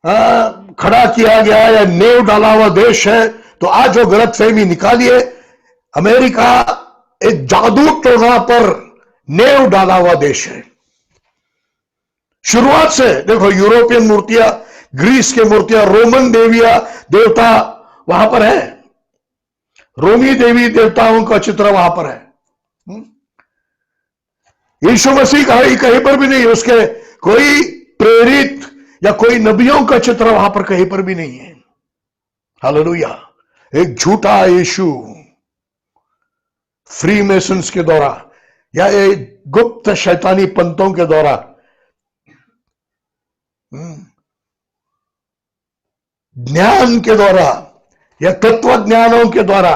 खड़ा किया गया या नेव डाला हुआ देश है, तो आज वो गलतफहमी निकालिए। अमेरिका एक जादू टोना पर नेव डाला हुआ देश है। शुरुआत से देखो, यूरोपियन मूर्तियां, ग्रीस के मूर्तियां, रोमन देवियां देवता वहां पर है, रोमी देवी देवताओं का चित्र वहां पर है। यीशु मसीह कहीं पर भी नहीं, उसके कोई प्रेरित या कोई नबियों का चित्र वहां पर कहीं पर भी नहीं है। हालेलुया। एक झूठा यीशु फ्री मेसन्स के द्वारा या एक गुप्त शैतानी पंथों के द्वारा ज्ञान के द्वारा या तत्व ज्ञानों के द्वारा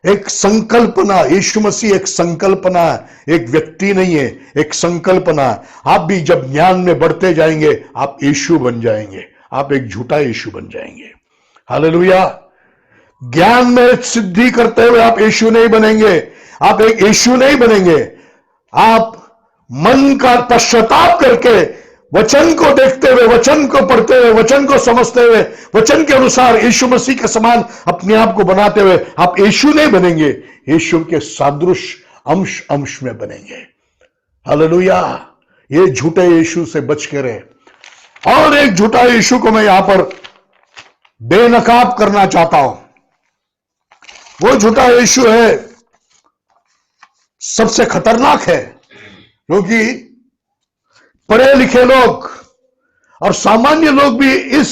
एक संकल्पना, यीशु मसीह एक संकल्पना है, एक व्यक्ति नहीं है, एक संकल्पना है। आप भी जब ज्ञान में बढ़ते जाएंगे आप यीशु बन जाएंगे, आप एक झूठा यीशु बन जाएंगे। हालेलुया। ज्ञान में सिद्धि करते हुए आप यीशु नहीं बनेंगे, आप एक यीशु नहीं बनेंगे। आप मन का पश्चाताप करके वचन को देखते हुए, वचन को पढ़ते हुए, वचन को समझते हुए, वचन के अनुसार यीशु मसीह के समान अपने आप को बनाते हुए आप यीशु नहीं बनेंगे, यीशु के सादृश अंश अंश में बनेंगे। हालेलुया। ये झूठे यीशु से बच के रहे। और एक झूठा यीशु को मैं यहां पर बेनकाब करना चाहता हूं। वो झूठा यीशु है, सबसे खतरनाक है, क्योंकि पढ़े लिखे लोग और सामान्य लोग भी इस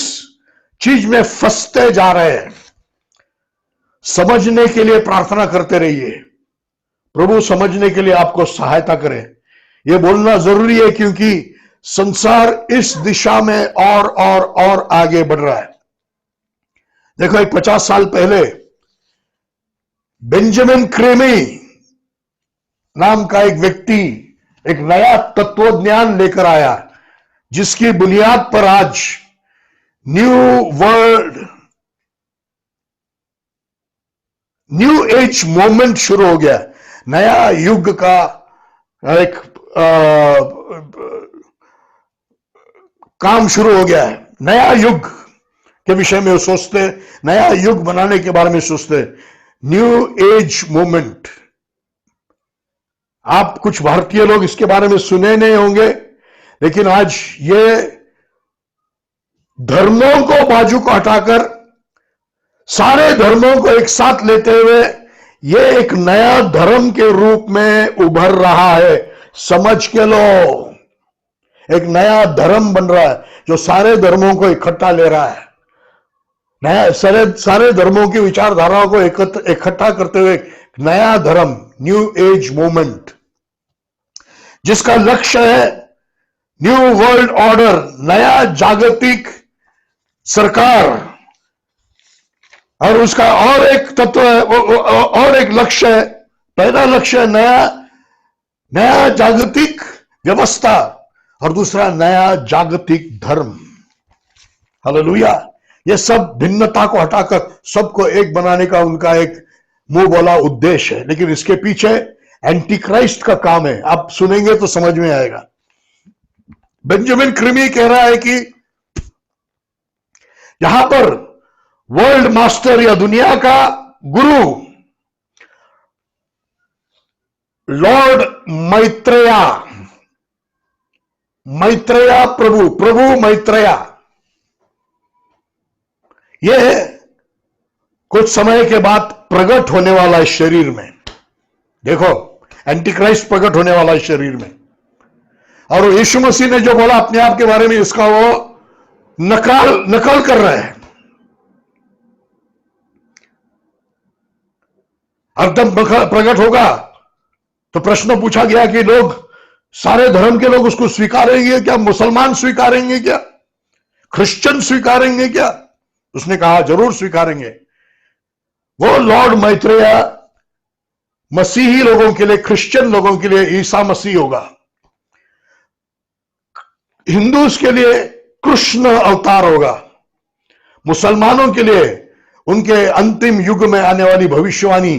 चीज में फंसते जा रहे हैं। समझने के लिए प्रार्थना करते रहिए, प्रभु समझने के लिए आपको सहायता करे। यह बोलना जरूरी है क्योंकि संसार इस दिशा में और आगे बढ़ रहा है। देखो, एक 50 साल पहले बेंजामिन क्रेमी नाम का एक व्यक्ति एक नया तत्वज्ञान लेकर आया, जिसकी बुनियाद पर आज new world, new age movement शुरू हो गया। नया युग का एक काम शुरू हो गया है। नया युग के विषय में सोचते, नया युग बनाने के बारे में सोचते, न्यू एज मूवमेंट। आप कुछ भारतीय लोग इसके बारे में सुने नहीं होंगे, लेकिन आज ये धर्मों को बाजू को हटाकर सारे धर्मों को एक साथ लेते हुए ये एक नया धर्म के रूप में उभर रहा है। समझ के लो, एक नया धर्म बन रहा है जो सारे धर्मों को इकट्ठा ले रहा है। नया सारे धर्मों की विचारधाराओं को इकट्ठा करते हुए नया धर्म, न्यू एज मूवमेंट, जिसका लक्ष्य है न्यू वर्ल्ड ऑर्डर, नया जागतिक सरकार। और उसका और एक तत्व है, और एक लक्ष्य है। पहला लक्ष्य है नया जागतिक व्यवस्था, और दूसरा नया जागतिक धर्म। हालेलुया। ये सब भिन्नता को हटाकर सबको एक बनाने का उनका एक मुंह बोला उद्देश्य है, लेकिन इसके पीछे एंटी क्राइस्ट का काम है। आप सुनेंगे तो समझ में आएगा। बेंजामिन क्रेमी कह रहा है कि यहां पर वर्ल्ड मास्टर या दुनिया का गुरु लॉर्ड मैत्रेया प्रभु मैत्रेया, यह कुछ समय के बाद प्रकट होने वाला है शरीर में। देखो, एंटी क्राइस्ट प्रकट होने वाला है शरीर में। और यीशु मसीह ने जो बोला अपने आप के बारे में, इसका वो नकल कर रहे हैं। अब जब प्रकट होगा तो प्रश्न पूछा गया कि लोग, सारे धर्म के लोग उसको स्वीकारेंगे क्या? मुसलमान स्वीकारेंगे क्या? क्रिश्चियन स्वीकारेंगे क्या? उसने कहा जरूर स्वीकारेंगे। वो लॉर्ड मैत्रेया मसीही लोगों के लिए, क्रिश्चियन लोगों के लिए ईसा मसीह होगा। हिंदूज के लिए कृष्ण अवतार होगा। मुसलमानों के लिए उनके अंतिम युग में आने वाली भविष्यवाणी,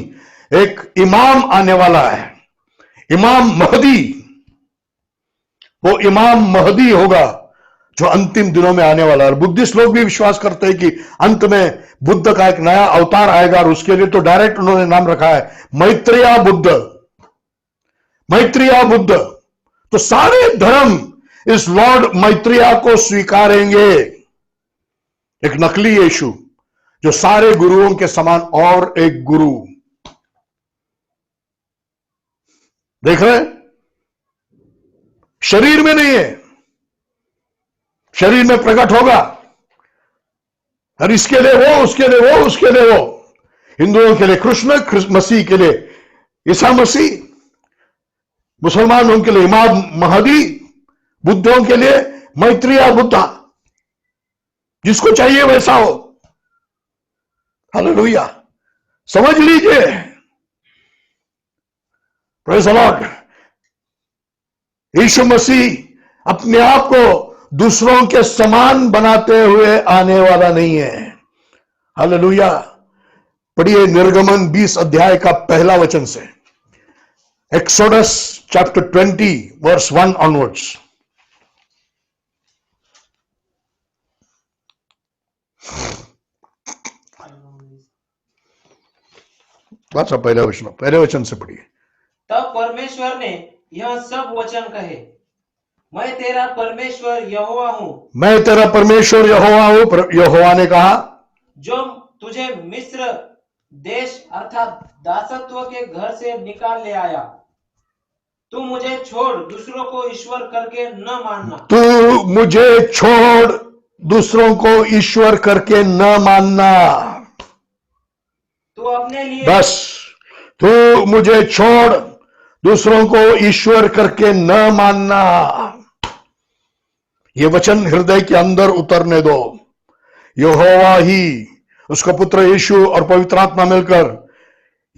एक इमाम आने वाला है, इमाम महदी। वो इमाम महदी होगा जो अंतिम दिनों में आने वाला है। और बुद्धिस्ट लोग भी विश्वास करते हैं कि अंत में बुद्ध का एक नया अवतार आएगा, और उसके लिए तो डायरेक्ट उन्होंने नाम रखा है मैत्रेय बुद्ध। मैत्रेय बुद्ध, तो सारे धर्म इस लॉर्ड मैत्रेय को स्वीकारेंगे, एक नकली यीशु जो सारे गुरुओं के समान और एक गुरु। देख रहे हैं, शरीर में नहीं है, शरीर में प्रकट होगा, और इसके लिए वो, उसके लिए वो, उसके लिए वो। हिंदुओं के लिए कृष्ण, मसीह के लिए ईसा मसीह, मुसलमानों के लिए इमाम महदी, बुद्धों के लिए मैत्रेय बुद्धा। जिसको चाहिए वैसा हो। हालेलुया, समझ लीजिए। Praise the Lord. यीशु मसीह अपने आप को दूसरों के समान बनाते हुए आने वाला नहीं है। हालेलुया। पढ़िए निर्गमन 20 अध्याय का पहला वचन से, एक्सोडस चैप्टर 20 वर्स 1 ऑनवर्ड्स। बात पहले वचन से पढ़िए। तब परमेश्वर ने यह सब वचन कहे, मैं तेरा परमेश्वर यहोवा हूँ। मैं तेरा परमेश्वर यहोवा हूं। यहोवा ने कहा, जो तुझे मिस्र देश अर्थात दासत्व के घर से निकाल ले आया। तू मुझे छोड़ दूसरों को ईश्वर करके न मानना। तू मुझे छोड़ दूसरों को ईश्वर करके न मानना। तू अपने लिए, बस, तू मुझे छोड़ दूसरों को ईश्वर करके न मानना। ये वचन हृदय के अंदर उतरने दो। यहोवा ही, उसका पुत्र यीशु और पवित्र आत्मा मिलकर,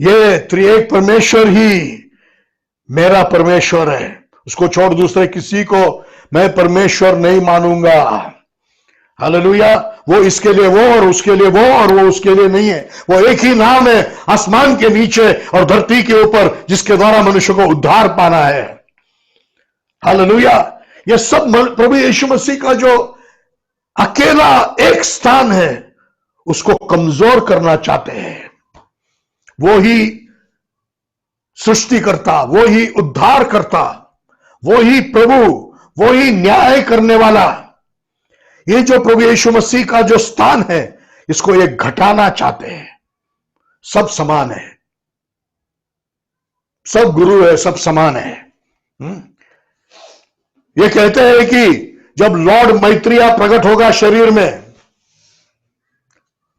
ये त्रिएक परमेश्वर ही मेरा परमेश्वर है। उसको छोड़ दूसरे किसी को मैं परमेश्वर नहीं मानूंगा। हालेलुया। वो इसके लिए वो, और उसके लिए वो, और वो उसके लिए नहीं है। वो एक ही नाम है आसमान के नीचे और धरती के ऊपर, जिसके द्वारा मनुष्य को उद्धार पाना है। हालेलुया। ये सब प्रभु यीशु मसीह का जो अकेला एक स्थान है, उसको कमजोर करना चाहते हैं। वो ही सृष्टि करता, वो ही उद्धार करता, वो ही प्रभु, वो ही न्याय करने वाला। ये जो प्रभु यीशु मसीह का जो स्थान है, इसको ये घटाना चाहते हैं। सब समान है, सब गुरु है, सब समान है। ये कहते हैं कि जब लॉर्ड मैत्रेय प्रकट होगा शरीर में,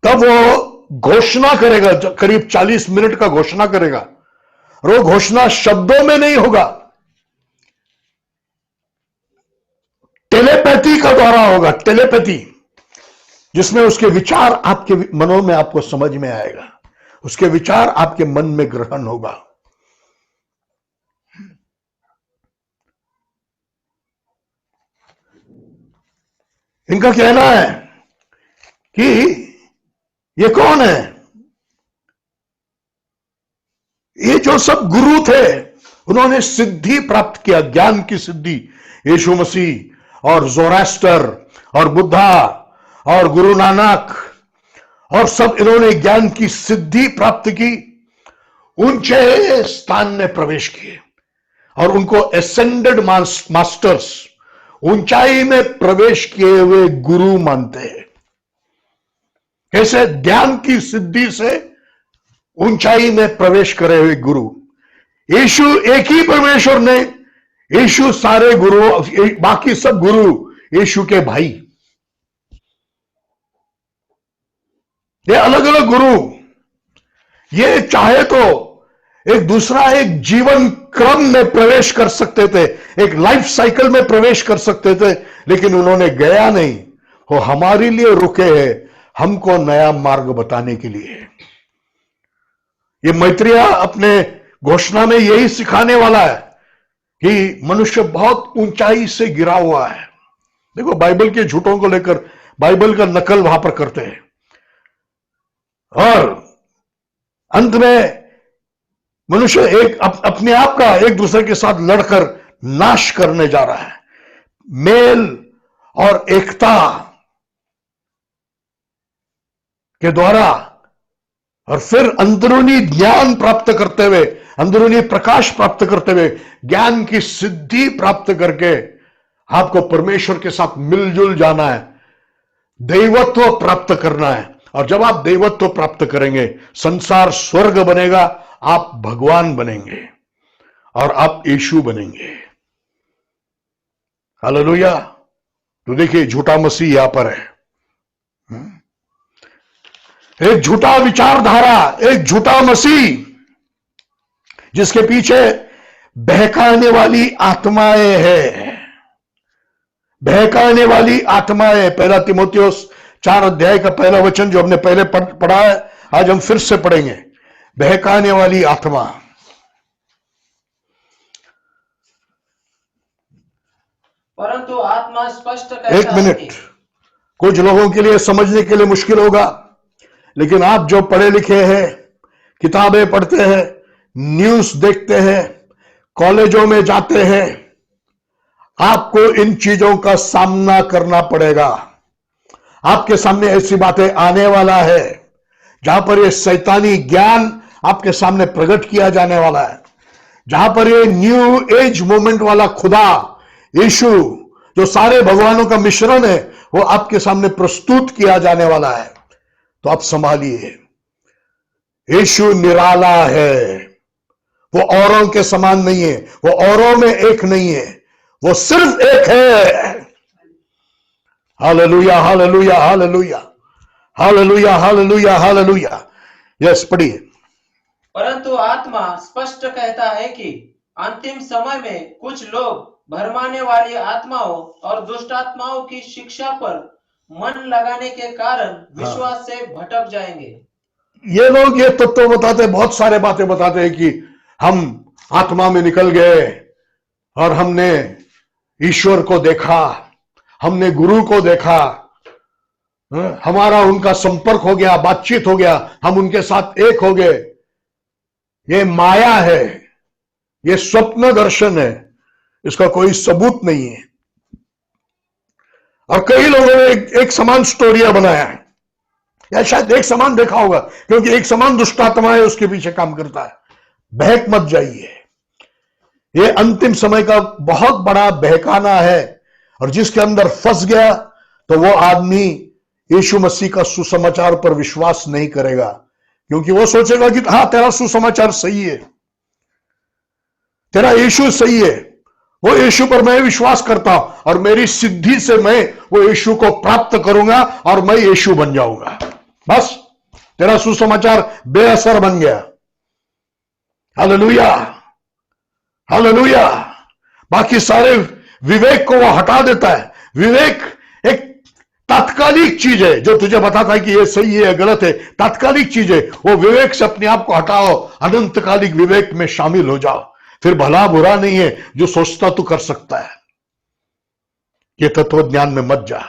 तब वो घोषणा करेगा, करीब 40 मिनट का घोषणा करेगा। और वो घोषणा शब्दों में नहीं होगा, टेलीपैथी का द्वारा होगा। टेलीपैथी, जिसमें उसके विचार आपके मनों में आपको समझ में आएगा, उसके विचार आपके मन में ग्रहण होगा। इनका कहना है कि ये कौन है? ये जो सब गुरु थे, उन्होंने सिद्धि प्राप्त किया, ज्ञान की सिद्धि। यीशु मसीह और जोरास्टर और बुद्धा और गुरु नानक और सब, इन्होंने ज्ञान की सिद्धि प्राप्त की, ऊंचे स्थान में प्रवेश किए, और उनको एसेंडेड मास्टर्स, ऊंचाई में प्रवेश किए हुए गुरु मानते हैं। कैसे? ज्ञान की सिद्धि से ऊंचाई में प्रवेश करे हुए गुरु। यीशु एक ही परमेश्वर ने, यीशु सारे गुरु, बाकी सब गुरु यीशु के भाई। ये अलग अलग गुरु, ये चाहे तो एक दूसरा एक जीवन क्रम में प्रवेश कर सकते थे, एक लाइफ साइकिल में प्रवेश कर सकते थे, लेकिन उन्होंने गया नहीं। वो हमारे लिए रुके हैं, हमको नया मार्ग बताने के लिए। ये मैत्रेय अपने घोषणा में यही सिखाने वाला है कि मनुष्य बहुत ऊंचाई से गिरा हुआ है। देखो, बाइबल के झूठों को लेकर बाइबल का नकल वहां पर करते हैं, और अंत में मनुष्य एक अपने आप का एक दूसरे के साथ लड़कर नाश करने जा रहा है। मेल और एकता के द्वारा, और फिर अंदरूनी ज्ञान प्राप्त करते हुए, अंदरूनी प्रकाश प्राप्त करते हुए, ज्ञान की सिद्धि प्राप्त करके आपको परमेश्वर के साथ मिलजुल जाना है, दैवत्व प्राप्त करना है। और जब आप दैवत्व प्राप्त करेंगे, संसार स्वर्ग बनेगा, आप भगवान बनेंगे और आप यीशु बनेंगे। हालेलुया। तो देखिए, झूठा मसीह यहां पर है, एक झूठा विचारधारा, एक झूठा मसीह, जिसके पीछे बहकाने वाली आत्माएं हैं, बहकाने वाली आत्माएं। 1 तीमुथियुस 4 अध्याय का पहला वचन जो हमने पहले पढ़ा है, आज हम फिर से पढ़ेंगे। बहकाने वाली आत्मा। परंतु आत्मा स्पष्ट कहता एक है मिनट, कि कुछ लोगों के लिए समझने के लिए मुश्किल होगा, लेकिन आप जो पढ़े लिखे हैं, किताबें पढ़ते हैं, न्यूज देखते हैं, कॉलेजों में जाते हैं, आपको इन चीजों का सामना करना पड़ेगा। आपके सामने ऐसी बातें आने वाला है जहां पर ये शैतानी ज्ञान आपके सामने प्रकट किया जाने वाला है, जहां पर ये न्यू एज मूवमेंट वाला खुदा यीशु, जो सारे भगवानों का मिश्रण है, वो आपके सामने प्रस्तुत किया जाने वाला है। तो आप संभालिए। यीशु निराला है, वो औरों के समान नहीं है, वो औरों में एक नहीं है, वो सिर्फ एक है। Hallelujah, hallelujah, hallelujah, hallelujah, hallelujah, hallelujah. Yes, पढ़िए। परंतु आत्मा स्पष्ट कहता है कि अंतिम समय में कुछ लोग भरमाने वाली आत्माओं और दुष्ट आत्माओं की शिक्षा पर मन लगाने के कारण विश्वास से भटक जाएंगे। ये लोग ये तत्व बताते, बहुत सारे बातें बताते हैं कि हम आत्मा में निकल गए और हमने ईश्वर को देखा, हमने गुरु को देखा, हमारा उनका संपर्क हो गया, बातचीत हो गया, हम उनके साथ एक हो गए। ये माया है, ये स्वप्न दर्शन है, इसका कोई सबूत नहीं है। और कई लोगों ने एक समान स्टोरिया बनाया है, या शायद एक समान देखा होगा, क्योंकि एक समान दुष्टात्मा है उसके पीछे काम करता है। बहक मत जाइए, ये अंतिम समय का बहुत बड़ा बहकाना है, और जिसके अंदर फंस गया तो वो आदमी यीशु मसीह का सुसमाचार पर विश्वास नहीं करेगा, क्योंकि वो सोचेगा कि हाँ, तेरा सुसमाचार सही है, तेरा यीशु सही है, वो यीशु पर मैं विश्वास करता हूं, और मेरी सिद्धि से मैं वो यीशु को प्राप्त करूंगा और मैं यीशु बन जाऊंगा। बस तेरा सुसमाचार बेअसर बन गया। Hallelujah, hallelujah. बाकी सारे विवेक को वो हटा देता है। विवेक एक तात्कालिक चीज है, जो तुझे बताता है कि ये सही है, गलत है, तात्कालिक चीज है। वो विवेक से अपने आप को हटाओ, अनंतकालिक विवेक में शामिल हो जाओ। फिर भला बुरा नहीं है, जो सोचता तू कर सकता है। ये तत्व ज्ञान में मत जा,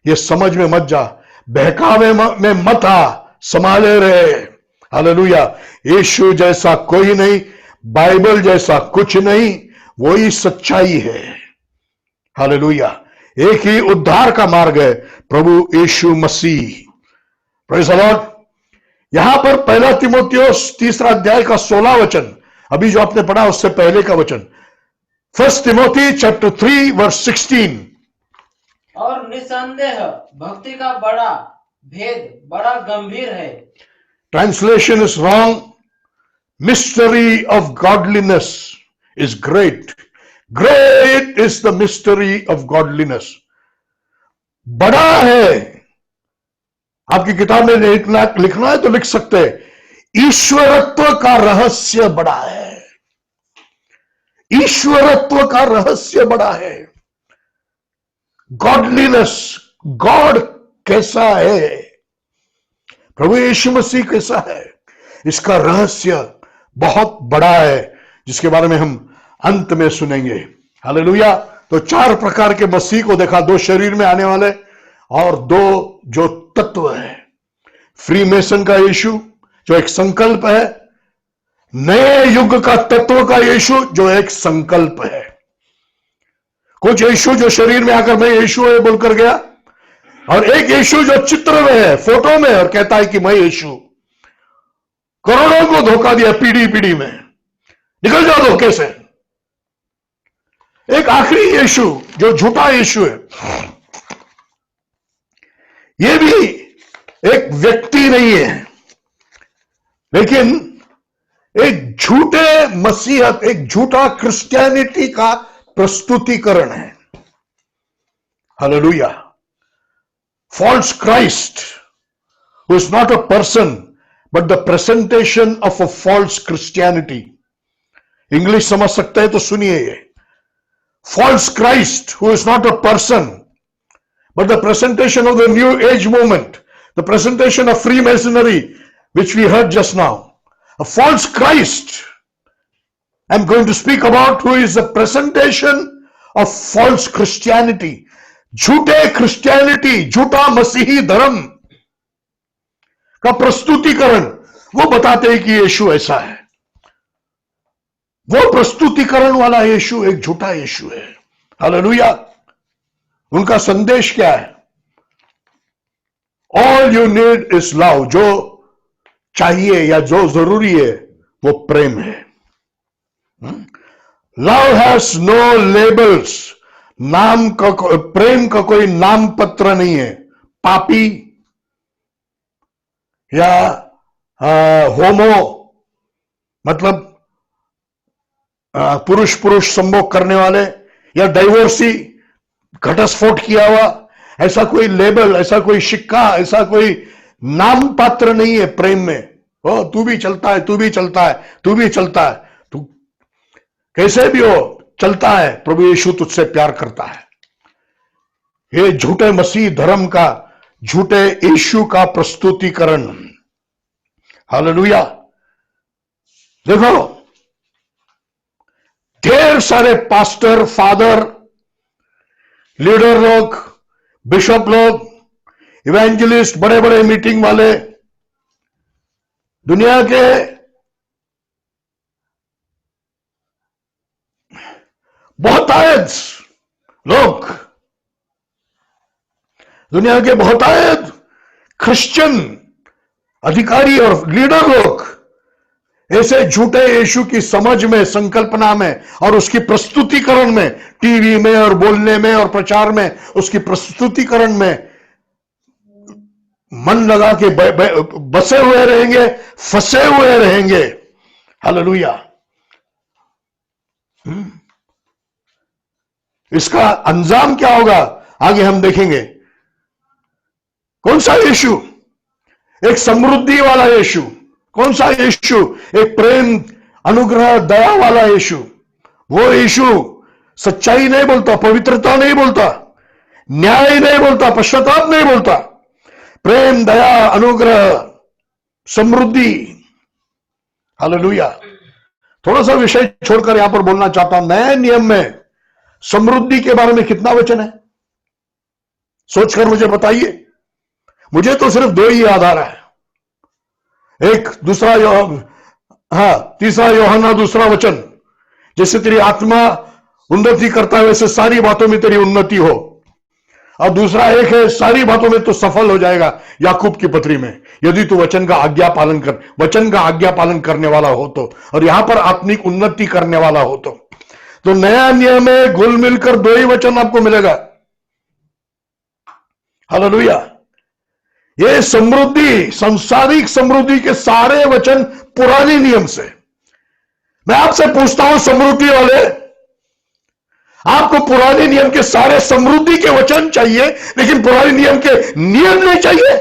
ये समझ में मत जा, बहकावे में मत आ, संभाले रहे। हालेलुया। यीशु जैसा कोई नहीं, बाइबल जैसा कुछ नहीं, वही सच्चाई है। हालेलुया। एक ही उद्धार का मार्ग है, प्रभु यीशु मसीह। Praise the Lord. यहां पर 1 तीमुथियुस 3 अध्याय का 16 वचन, अभी जो आपने पढ़ा उससे पहले का वचन, 1 Timothy chapter 3 verse 16। और निसंदेह भक्ति का बड़ा भेद बड़ा गंभीर है। Translation is wrong. Mystery of godliness is great. Great is the mystery of godliness. बड़ा है। आपकी किताब में लिखना है तो लिख सकते हैं, ईश्वरत्व का रहस्य बड़ा है। ईश्वरत्व का रहस्य बड़ा है। गॉडलीनेस, गॉड कैसा है, प्रभु यीशु मसीह कैसा है, इसका रहस्य बहुत बड़ा है, जिसके बारे में हम अंत में सुनेंगे। हालेलुया। तो 4 प्रकार के मसीह को देखा, 2 शरीर में आने वाले और 2 जो तत्व है। फ्री मेसन का यीशु जो एक संकल्प है, नए युग का तत्व का यीशु जो एक संकल्प है। कुछ यीशु जो शरीर में आकर मैं यीशु है बोलकर गया, और एक यीशु जो चित्र में है, फोटो में, और कहता है कि मैं यीशु। करोड़ों को धोखा दिया पीढ़ी पीढ़ी में, निकल जाओ धोखे से। एक आखिरी यीशु जो झूठा यीशु है, यह भी एक व्यक्ति नहीं है, लेकिन एक झूठे मसीहत, एक झूठा क्रिश्चियनिटी का प्रस्तुतिकरण है। Hallelujah. False Christ, who is not a person but the presentation of a false Christianity. English समझ सकते हैं तो सुनिए ये। False Christ, who is not a person but the presentation of the new age movement, the presentation of Freemasonry, which we heard just now, a false Christ. I'm going to speak about who is the presentation of false Christianity. झूठे Christianity, झूठा मसीही धर्म का प्रस्तुतिकरण। वो बताते हैं कि यीशु ऐसा है। वो प्रस्तुतिकरण वाला यीशु एक झूठा यीशु है। हालेलुया। उनका संदेश क्या है? All you need is love. जो चाहिए या जो जरूरी है वो प्रेम है। Love has no labels. नाम का, प्रेम का कोई नाम पत्र नहीं है। पापी या होमो, मतलब पुरुष पुरुष संभोग करने वाले, या डाइवोर्सी, घटस्फोट किया हुआ, ऐसा कोई लेबल, ऐसा कोई सिक्का, ऐसा कोई नाम पात्र नहीं है प्रेम में। ओ तू भी चलता है, तू भी चलता है, तू भी चलता है, तू कैसे भी हो चलता है, प्रभु यीशु तुझसे प्यार करता है। ये झूठे मसीह धर्म का, झूठे यीशु का प्रस्तुतिकरण। हालेलुया। देखो, ढेर सारे पास्टर, फादर, लीडर लोग, बिशप लोग, इवेंजलिस्ट, बड़े बड़े मीटिंग वाले, दुनिया के बहुतायत लोग, दुनिया के बहुतायत क्रिश्चियन अधिकारी और लीडर लोग ऐसे झूठे यीशु की समझ में, संकल्पना में और उसकी प्रस्तुतिकरण में, टीवी में और बोलने में और प्रचार में, उसकी प्रस्तुतिकरण में मन लगा के बसे हुए रहेंगे, फंसे हुए रहेंगे। हालेलुया। इसका अंजाम क्या होगा आगे हम देखेंगे। कौन सा यीशु? एक समृद्धि वाला यीशु। कौन सा यीशु? एक प्रेम, अनुग्रह, दया वाला यीशु। वो यीशु सच्चाई नहीं बोलता, पवित्रता नहीं बोलता, न्याय नहीं बोलता, पश्चाताप नहीं बोलता। प्रेम, दया, अनुग्रह, समृद्धि। हालेलुया। थोड़ा सा विषय छोड़कर यहां पर बोलना चाहता हूं। नए नियम में समृद्धि के बारे में कितना वचन है? सोचकर मुझे बताइए। मुझे तो सिर्फ दो ही याद आ रहा है। एक दूसरा तीसरा यूहन्ना दूसरा वचन, जैसे तेरी आत्मा उन्नति करता है वैसे सारी बातों में तेरी उन्नति हो। और दूसरा एक है, सारी बातों में तो सफल हो जाएगा, याकूब की पत्री में, यदि तू वचन का आज्ञा पालन कर, वचन का आज्ञा पालन करने वाला हो तो, और यहां पर आत्मिक उन्नति करने वाला हो तो नया नियम में घुल मिलकर दो ही वचन आपको मिलेगा। हालेलुया। ये समृद्धि, सांसारिक समृद्धि के सारे वचन पुराने नियम से। मैं आपसे पूछता हूं, समृद्धि वाले, आपको पुराने नियम के सारे समृद्धि के वचन चाहिए, लेकिन पुराने नियम के नियम नहीं चाहिए?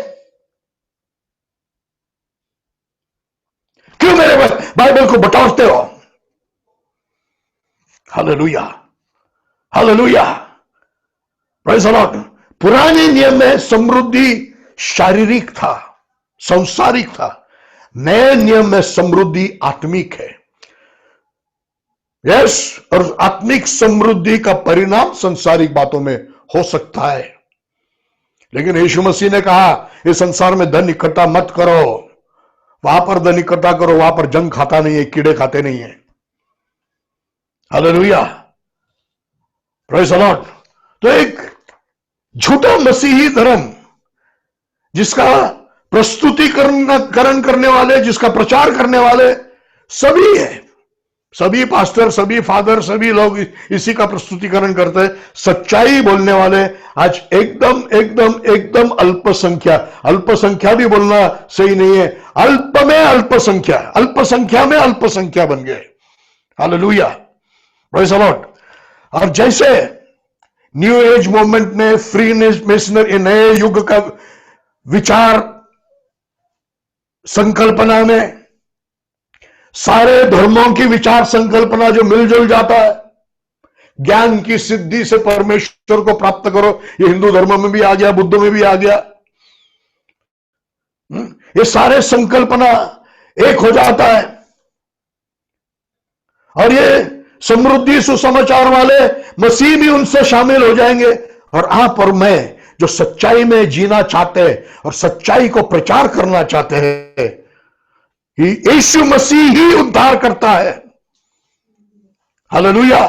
क्यों मेरे बाइबल को बटोरते हो? Hallelujah, hallelujah, praise the Lord. पुराने नियम में समृद्धि शारीरिक था, सांसारिक था। नए नियम में समृद्धि आत्मिक है। यस, और आत्मिक समृद्धि का परिणाम सांसारिक बातों में हो सकता है, लेकिन यीशु मसीह ने कहा, इस संसार में धन इकट्ठा मत करो, वहां पर धन इकट्ठा करो, वहां पर जंग खाता नहीं है, कीड़े खाते नहीं है। हालेलुया। Praise the Lord. तो एक झूठा मसीही धर्म जिसका प्रस्तुतिकरण करने वाले, जिसका प्रचार करने वाले सभी है, सभी पास्टर, सभी फादर, सभी लोग इसी का प्रस्तुतिकरण करते हैं। सच्चाई बोलने वाले आज एकदम एकदम एकदम अल्पसंख्या, अल्पसंख्या भी बोलना सही नहीं है, अल्प में अल्पसंख्या, अल्पसंख्या में अल्पसंख्या बन गए। Hallelujah, praise the Lord. और जैसे न्यू एज मूवमेंट ने, फ्री मिशनरी, नए युग का विचार संकल्पना में सारे धर्मों की विचार संकल्पना जो मिलजुल जाता है, ज्ञान की सिद्धि से परमेश्वर को प्राप्त करो, ये हिंदू धर्म में भी आ गया, बुद्ध में भी आ गया। ये सारे संकल्पना एक हो जाता है और ये समृद्धि सुसमाचार वाले मसीह भी उनसे शामिल हो जाएंगे। और आप और मैं जो सच्चाई में जीना चाहते हैं और सच्चाई को प्रचार करना चाहते हैं, यीशु मसीह ही उद्धार करता है। हालेलुया।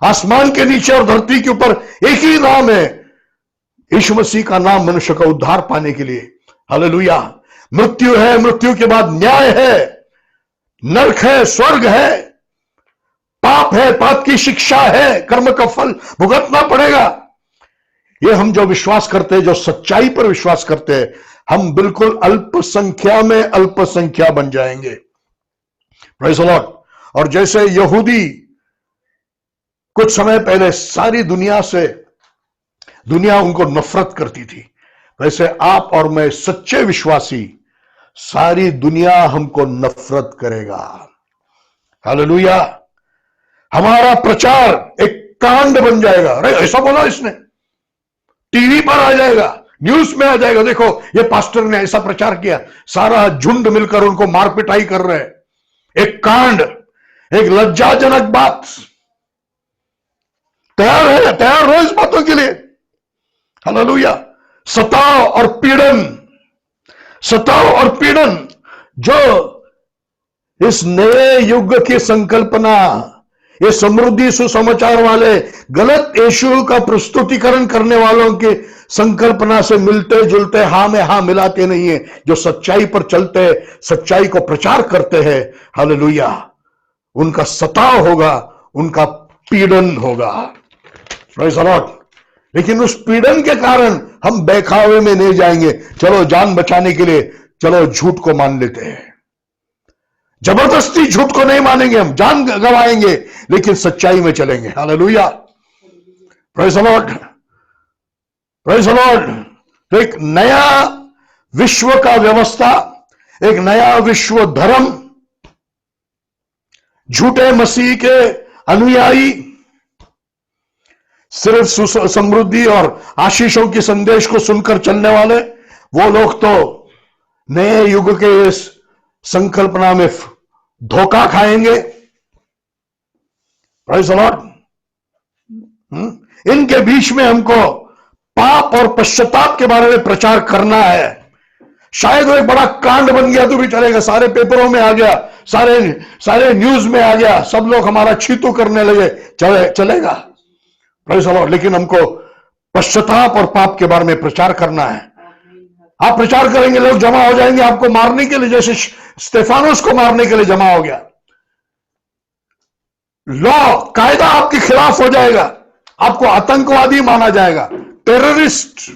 आसमान के नीचे और धरती के ऊपर एक ही नाम है, यीशु मसीह का नाम, मनुष्य का उद्धार पाने के लिए। हालेलुया। मृत्यु है, मृत्यु के बाद न्याय है, नरक है, स्वर्ग है, पाप है, पाप की शिक्षा है, कर्म का फल भुगतना पड़ेगा। ये हम जो विश्वास करते हैं, जो सच्चाई पर विश्वास करते हैं, हम बिल्कुल अल्पसंख्या में अल्पसंख्या बन जाएंगे। Praise the Lord. और जैसे यहूदी कुछ समय पहले सारी दुनिया से, दुनिया उनको नफरत करती थी, वैसे आप और मैं सच्चे विश्वासी, सारी दुनिया हमको नफरत करेगा। हालेलुया। हमारा प्रचार एक कांड बन जाएगा। अरे ऐसा बोला इसने, टीवी पर आ जाएगा, न्यूज में आ जाएगा, देखो ये पास्टर ने ऐसा प्रचार किया, सारा झुंड मिलकर उनको मार पिटाई कर रहे हैं। एक कांड, एक लज्जाजनक बात। तैयार रहो इस बातों के लिए। हालेलुया। सताव और पीड़न, सताव और पीड़न जो इस नए युग की संकल्पना, ये समृद्धि सुसमाचार वाले गलत यीशु का प्रस्तुतिकरण करने वालों की संकल्पना से मिलते जुलते, हां में हां मिलाते नहीं है, जो सच्चाई पर चलते, सच्चाई को प्रचार करते हैं, हालेलुया, उनका सताव होगा, उनका पीड़न होगा। Praise the Lord. लेकिन उस पीड़न के कारण हम बहकावे में नहीं जाएंगे। चलो जान बचाने के लिए चलो झूठ को मान लेते हैं, जबरदस्ती झूठ को नहीं मानेंगे, हम जान गवाएंगे लेकिन सच्चाई में चलेंगे। Hallelujah, praise the Lord, praise the Lord. तो एक नया विश्व का व्यवस्था, एक नया विश्व धर्म, झूठे मसीह के अनुयायी सिर्फ समृद्धि और आशीषों की संदेश को सुनकर चलने वाले, वो लोग तो नए युग के इस संकल्पना में धोखा खाएंगे। Praise the Lord. इनके बीच में हमको पाप और पश्चाताप के बारे में प्रचार करना है। शायद वो एक बड़ा कांड बन गया तो भी चलेगा, सारे पेपरों में आ गया, सारे न्यूज में आ गया, सब लोग हमारा छीतू करने लगे, चलेगा। Praise the Lord. लेकिन हमको पश्चाताप और पाप के बारे में प्रचार करना है। आप प्रचार करेंगे, लोग जमा हो जाएंगे आपको मारने के लिए, जैसे स्टेफानोस को मारने के लिए जमा हो गया। लॉ, कायदा आपके खिलाफ हो जाएगा, आपको आतंकवादी माना जाएगा, टेररिस्ट।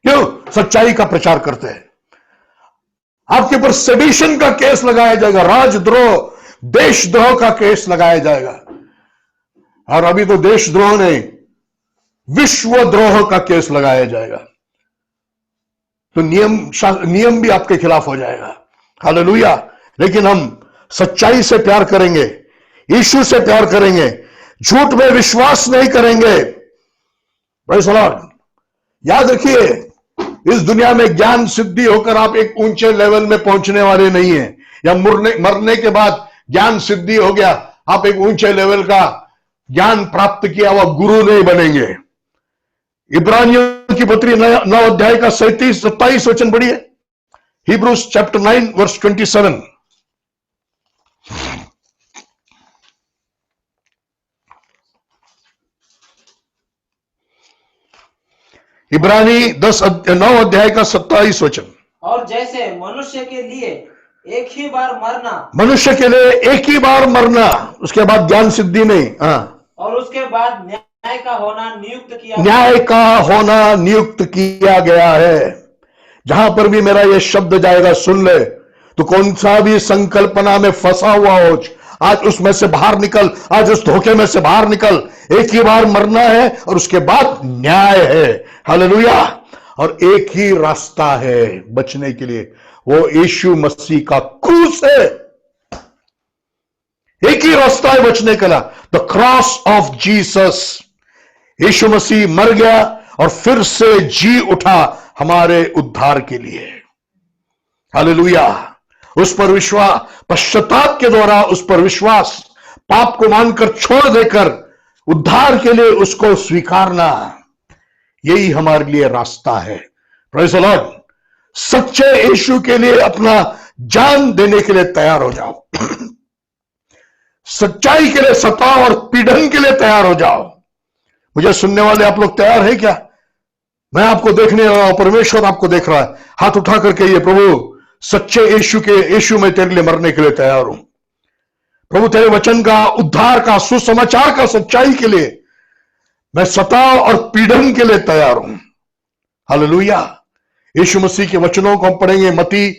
क्यों? सच्चाई का प्रचार करते हैं। आपके ऊपर सेडिशन का केस लगाया जाएगा, राजद्रोह, देशद्रोह का केस लगाया जाएगा। और अभी तो देशद्रोह नहीं, विश्वद्रोह का केस लगाया जाएगा। तो नियम भी आपके खिलाफ हो जाएगा। हालेलुया। लेकिन हम सच्चाई से प्यार करेंगे, यीशु से प्यार करेंगे, झूठ में विश्वास नहीं करेंगे। Praise the Lord. याद रखिए, इस दुनिया में ज्ञान सिद्धि होकर आप एक ऊंचे लेवल में पहुंचने वाले नहीं है, या मरने के बाद ज्ञान सिद्धि हो गया, आप एक ऊंचे लेवल का ज्ञान प्राप्त किया हुआ गुरु नहीं बनेंगे। इब्रानियों की पत्री 9 अध्याय का 37-27 वचन पढ़िए। Hebrews chapter 9 verse 27। इब्रानी 9 अध्याय का 27 वचन। और जैसे मनुष्य के लिए एक ही बार मरना, मनुष्य के लिए एक ही बार मरना, उसके बाद ज्ञान सिद्धि नहीं, और उसके बाद न्याय का होना नियुक्त किया, न्याय का होना नियुक्त किया गया है। जहां पर भी मेरा यह शब्द जाएगा सुन ले, तो कौन सा भी संकल्पना में फंसा हुआ हो, आज उसमें से बाहर निकल, आज उस धोखे में से बाहर निकल। एक ही बार मरना है और उसके बाद न्याय है। हालेलुया। और एक ही रास्ता है बचने के लिए, वो यीशु मसीह का क्रूस है। एक ही रास्ता है बचने का, द क्रॉस ऑफ जीसस। यीशु मसीह मर गया और फिर से जी उठा हमारे उद्धार के लिए। हालेलुया। उस पर विश्वास, पश्चाताप के द्वारा उस पर विश्वास, पाप को मानकर छोड़ देकर उद्धार के लिए उसको स्वीकारना, यही हमारे लिए रास्ता है। Praise the Lord. सच्चे यीशु के लिए अपना जान देने के लिए तैयार हो जाओ। सच्चाई के लिए सताव और पीड़न के लिए तैयार हो जाओ। मुझे सुनने वाले आप लोग तैयार है क्या? मैं आपको देखने रहा हूं, परमेश्वर आपको देख रहा है। हाथ उठा करके ये प्रभु, सच्चे यीशु में तेरे लिए मरने के लिए तैयार हूं। प्रभु तेरे वचन का, उद्धार का, सुसमाचार का, सच्चाई के लिए मैं सताव और पीड़न के लिए तैयार हूं। हालेलुया। यीशु मसीह के वचनों को हम पढ़ेंगे। मत्ती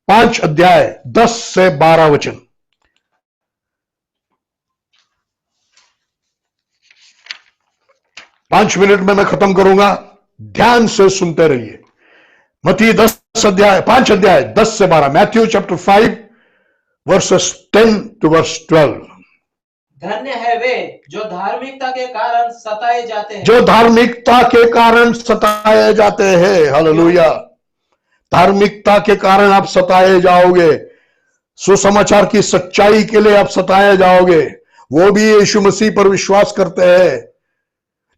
5 अध्याय 10 से 12 वचन। पांच मिनट में मैं खत्म करूंगा, ध्यान से सुनते रहिए। मत्ती 5 अध्याय 10 से 12। Matthew chapter 5 versus 10 to verse 12। धन्य है वे जो धार्मिकता के कारण सताए जाते हैं, जो धार्मिकता के कारण सताए जाते हैं। हालेलुया। धार्मिकता के कारण आप सताए जाओगे, सुसमाचार की सच्चाई के लिए आप सताए जाओगे। वो भी यीशु मसीह पर विश्वास करते हैं,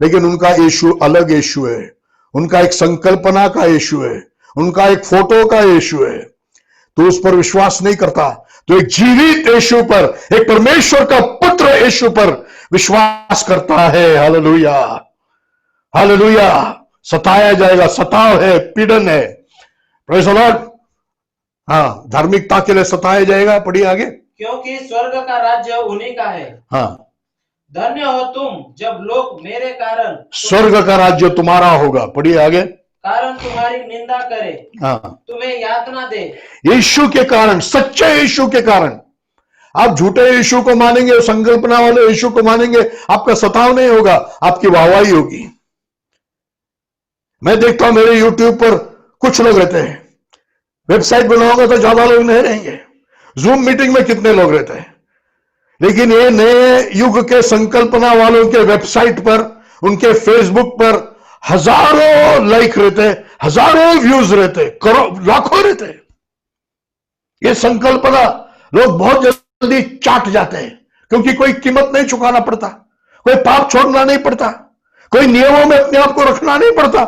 लेकिन उनका यीशु अलग यीशु है। उनका एक संकल्पना का यीशु है, उनका एक फोटो का यीशु है। तो उस पर विश्वास नहीं करता, तो एक जीवित यीशु पर, एक परमेश्वर का पुत्र यीशु पर विश्वास करता है। हालेलुया। हालेलुया। सताया जाएगा, सताव है, पीड़न है। Praise the Lord. धार्मिकता के लिए सताया जाएगा। पढ़िए आगे। क्योंकि स्वर्ग का राज्य उन्हीं का है। धन्य हो तुम जब लोग मेरे कारण, स्वर्ग का राज्य तुम्हारा होगा। पढ़िए आगे। कारण तुम्हारी निंदा करे, तुम्हें यातना दे। यीशु के कारण, सच्चे यीशु के कारण। आप झूठे यीशु को मानेंगे, संकल्पना वाले यीशु को मानेंगे, आपका सताव नहीं होगा, आपकी वाहवाही होगी। मैं देखता हूं मेरे यूट्यूब पर कुछ लोग रहते हैं, वेबसाइट बनाओगे तो ज्यादा लोग नहीं रहेंगे। जूम मीटिंग में कितने लोग रहते हैं, लेकिन ये नए युग के संकल्पना वालों के वेबसाइट पर, उनके फेसबुक पर हजारों लाइक रहते, हजारों व्यूज रहते, करोड़ लाखों रहते। ये संकल्पना लोग बहुत जल्दी चाट जाते हैं, क्योंकि कोई कीमत नहीं चुकाना पड़ता, कोई पाप छोड़ना नहीं पड़ता, कोई नियमों में अपने आप को रखना नहीं पड़ता,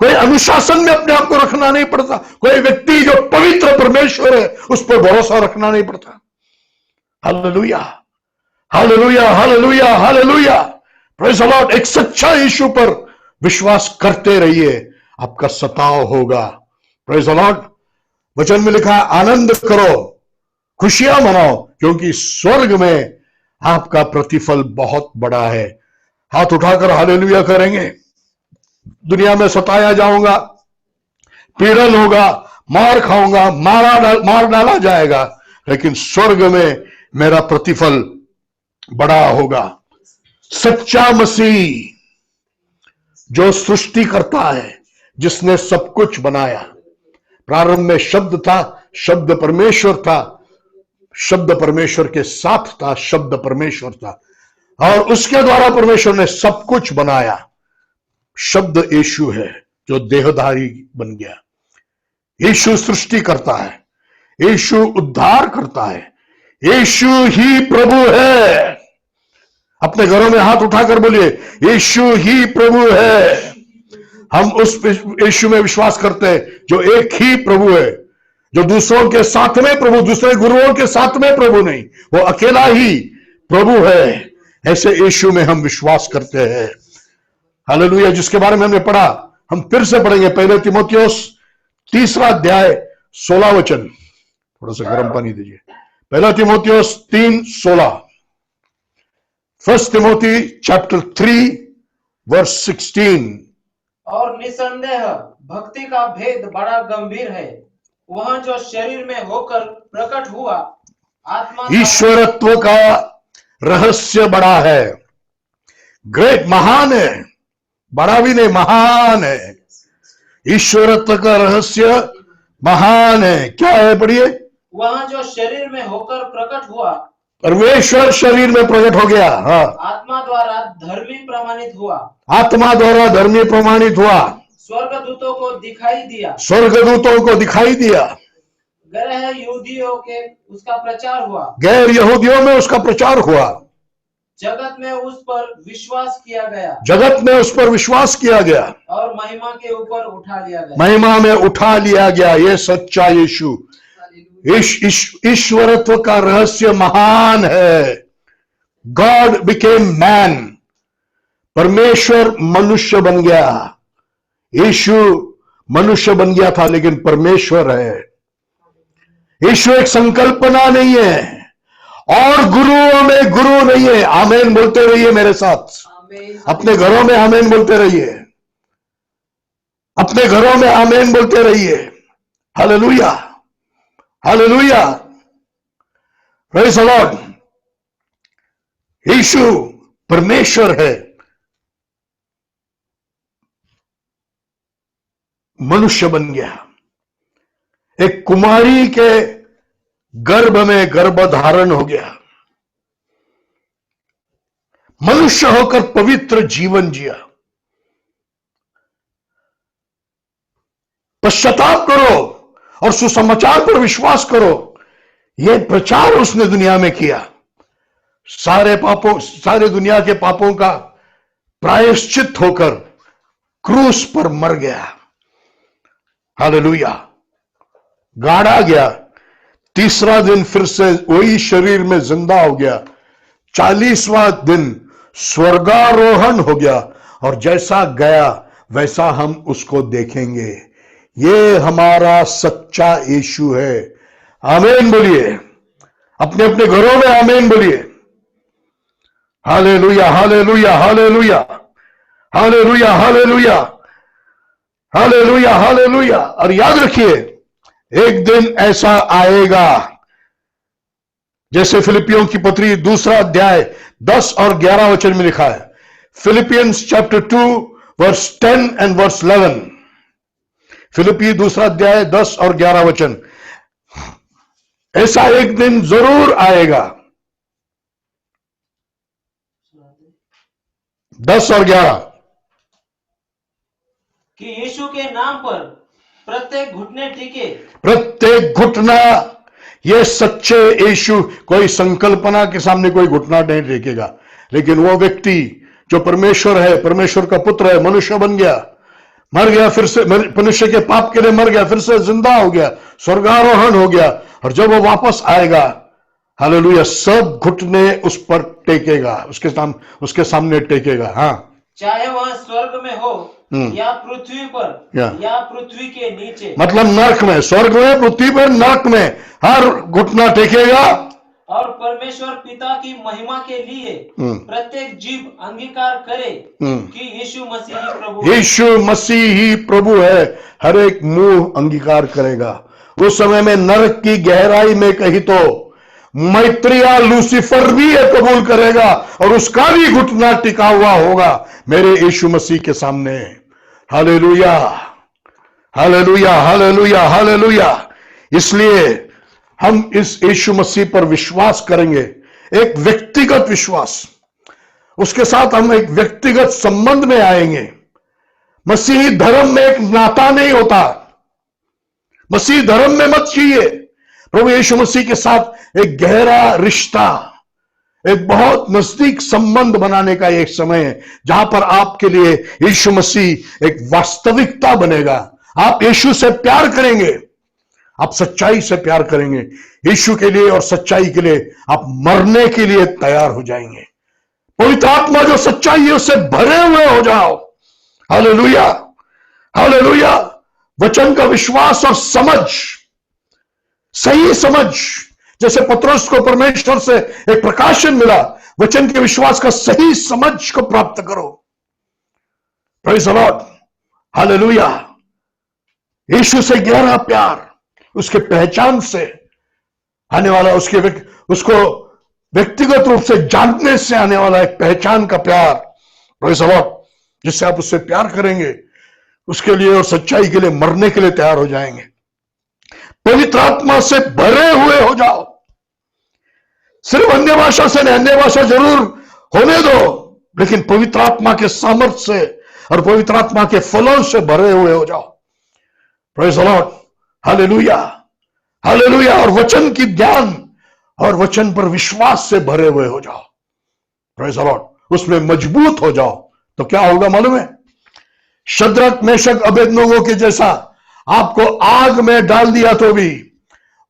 कोई अनुशासन में अपने आप को रखना नहीं पड़ता, कोई व्यक्ति जो पवित्र परमेश्वर है उस पर भरोसा रखना नहीं पड़ता। Hallelujah. Hallelujah. Hallelujah. Hallelujah. Praise the Lord. एक सच्चा यीशु पर विश्वास करते रहिए, आपका सताव होगा। Praise the Lord. वचन में लिखा, आनंद करो, खुशियां मनाओ, क्योंकि स्वर्ग में आपका प्रतिफल बहुत बड़ा है। हाथ उठाकर हालेलुया करेंगे। दुनिया में सताया जाऊंगा, पीड़न होगा, मार खाऊंगा, मार डाला जाएगा, लेकिन स्वर्ग में मेरा प्रतिफल बड़ा होगा। सच्चा मसीह जो सृष्टि करता है, जिसने सब कुछ बनाया। प्रारंभ में शब्द था, शब्द परमेश्वर था, शब्द परमेश्वर के साथ था, शब्द परमेश्वर था, और उसके द्वारा परमेश्वर ने सब कुछ बनाया। शब्द यीशु है जो देहधारी बन गया। यीशु सृष्टि करता है, यीशु उद्धार करता है, यीशु ही प्रभु है। अपने घरों में हाथ उठाकर बोलिए, यीशु ही प्रभु है। हम उस यीशु में विश्वास करते हैं जो एक ही प्रभु है, जो दूसरों के साथ में प्रभु, दूसरे गुरुओं के साथ में प्रभु नहीं, वो अकेला ही प्रभु है। ऐसे यीशु में हम विश्वास करते हैं। हालेलुया, जिसके बारे में हमने पढ़ा, हम फिर से पढ़ेंगे। पहले तीमुथियुस 3 अध्याय 16 वचन। थोड़ा सा गर्म पानी दीजिए। पहला तीमुथियुस 3:16। First Timothy chapter 3 verse 16। और निसंदेह भक्ति का भेद बड़ा गंभीर है, वह जो शरीर में होकर प्रकट हुआ, आत्मा ईश्वरत्व का रहस्य बड़ा है। ग्रेट, महान है, बड़ा भी नहीं, महान है। ईश्वरत्व का रहस्य महान है। क्या है, पढ़िए। वह जो शरीर में होकर प्रकट हुआ, परमेश्वर शरीर में प्रकट हो गया। हाँ, आत्मा द्वारा धर्मी प्रमाणित हुआ, आत्मा द्वारा धर्मी प्रमाणित हुआ, स्वर्गदूतों को दिखाई दिया, स्वर्गदूतों को दिखाई दिया, गैर यहूदियों के उसका प्रचार हुआ, गैर यहूदियों में उसका प्रचार हुआ, जगत में उस पर विश्वास किया गया, जगत में उस पर विश्वास किया गया, और महिमा के ऊपर उठा लिया गया। महिमा में उठा लिया गया। ये सच्चा यीशु, ईश्वरत्व का रहस्य महान है। गॉड बिकेम मैन, परमेश्वर मनुष्य बन गया। यीशु मनुष्य बन गया था, लेकिन परमेश्वर है। यीशु एक संकल्पना नहीं है, और गुरुओं में गुरु नहीं है। आमीन बोलते रहिए मेरे साथ। अपने घरों में आमीन बोलते रहिए, अपने घरों में आमीन बोलते रहिए। Hallelujah, hallelujah, praise the Lord. Yishu परमेश्वर है, मनुष्य बन गया। एक कुमारी के गर्भ में गर्भधारण हो गया, मनुष्य होकर पवित्र जीवन जिया। पश्चाताप करो और सुसमाचार पर विश्वास करो, यह प्रचार उसने दुनिया में किया। सारे पापों, सारे दुनिया के पापों का प्रायश्चित होकर क्रूस पर मर गया। हालेलुया, गाड़ा गया, तीसरा दिन फिर से वही शरीर में जिंदा हो गया, 40वां दिन स्वर्गारोहण हो गया, और जैसा गया वैसा हम उसको देखेंगे। ये हमारा सच्चा यीशु है। आमीन बोलिए, अपने अपने घरों में आमीन बोलिए। Hallelujah, hallelujah, hallelujah, hallelujah, hallelujah, hallelujah, hallelujah. और याद रखिए, एक दिन ऐसा आएगा, जैसे फिलिपियों की पत्री 2 अध्याय 10 और 11 वचन में लिखा है। Philippians chapter 2 verse 10 and verse 11। फिलिपी 2 अध्याय 10 और 11 वचन। ऐसा एक दिन जरूर आएगा। 10 और 11 कि यीशु के नाम पर प्रत्येक घुटने टिके, प्रत्येक घुटना। ये सच्चे यीशु, कोई संकल्पना के सामने कोई घुटना नहीं टेकेगा, लेकिन वो व्यक्ति जो परमेश्वर है, परमेश्वर का पुत्र है, मनुष्य बन गया, मर गया, फिर से मनुष्य के पाप के लिए मर गया, फिर से जिंदा हो गया, स्वर्गारोहण हो गया, और जब वो वापस आएगा, हालेलुया, सब घुटने उस पर टेकेगा, उसके सामने टेकेगा। हाँ, चाहे वह स्वर्ग में हो या पृथ्वी पर या पृथ्वी के नीचे, मतलब नरक में, स्वर्ग में, पृथ्वी पर, नरक में, हर घुटना टेकेगा। और परमेश्वर पिता की महिमा के लिए प्रत्येक जीव अंगीकार करे कि यीशु मसीह ही प्रभु है। यीशु मसीह ही प्रभु है। हर एक मुंह अंगीकार करेगा। उस समय में नरक की गहराई में कहीं तो मैत्रिया लूसीफर भी ये कबूल करेगा, और उसका भी घुटना टिका हुआ होगा मेरे यीशु मसीह के सामने। Hallelujah, hallelujah, hallelujah, hallelujah. इसलिए हम इस यीशु मसीह पर विश्वास करेंगे, एक व्यक्तिगत विश्वास। उसके साथ हम एक व्यक्तिगत संबंध में आएंगे। मसीही धर्म में एक नाता नहीं होता। मसीही धर्म में मत जिए। प्रभु यीशु मसीह के साथ एक गहरा रिश्ता, एक बहुत नजदीक संबंध बनाने का एक समय है, जहां पर आपके लिए यीशु मसीह एक वास्तविकता बनेगा। आप यीशु से प्यार करेंगे, आप सच्चाई से प्यार करेंगे। यीशु के लिए और सच्चाई के लिए आप मरने के लिए तैयार हो जाएंगे। पवित्र आत्मा जो सच्चाई है उससे भरे हुए हो जाओ। Hallelujah, hallelujah. वचन का विश्वास और समझ, सही समझ, जैसे पतरस को परमेश्वर से एक प्रकाशन मिला, वचन के विश्वास का सही समझ को प्राप्त करो। Praise the Lord, hallelujah. Yishu से गहरा प्यार, उसके पहचान से आने वाला, उसको व्यक्तिगत रूप से जानने से आने वाला एक पहचान का प्यार, प्रेज़ द लॉर्ड, जिससे आप उससे प्यार करेंगे, उसके लिए और सच्चाई के लिए मरने के लिए तैयार हो जाएंगे। पवित्र आत्मा से भरे हुए हो जाओ। सिर्फ अन्य भाषा से नहीं, अन्य भाषा जरूर होने दो, लेकिन पवित्र आत्मा के सामर्थ्य से और पवित्र आत्मा के फलों से भरे हुए हो जाओ। Praise the Lord, hallelujah, hallelujah. और वचन की ज्ञान और वचन पर विश्वास से भरे हुए हो जाओ। प्रेज़ द लॉर्ड, उसमें मजबूत हो जाओ। तो क्या होगा मालूम है? शद्रक, मेशक, अबेदनगो के जैसा आपको आग में डाल दिया तो भी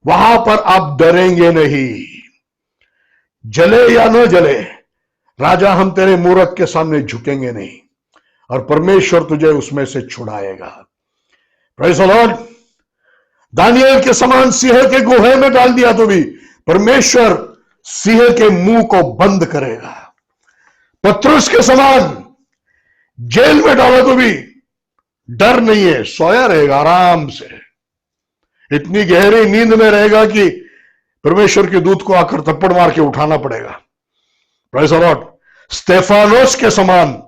वहां पर आप डरेंगे नहीं। जले या न जले, राजा हम तेरे मूरत के सामने झुकेंगे नहीं, और परमेश्वर तुझे उसमें से छुड़ाएगा। Praise the Lord. दानियल के समान सिंह के गुहे में डाल दिया तो भी परमेश्वर सिंह के मुंह को बंद करेगा। पतरस के समान जेल में डाला तो भी डर नहीं है, सोया रहेगा आराम से। इतनी गहरी नींद में रहेगा कि परमेश्वर के दूत को आकर थप्पड़ मार के उठाना पड़ेगा। Praise the Lord. स्तेफानोस के समान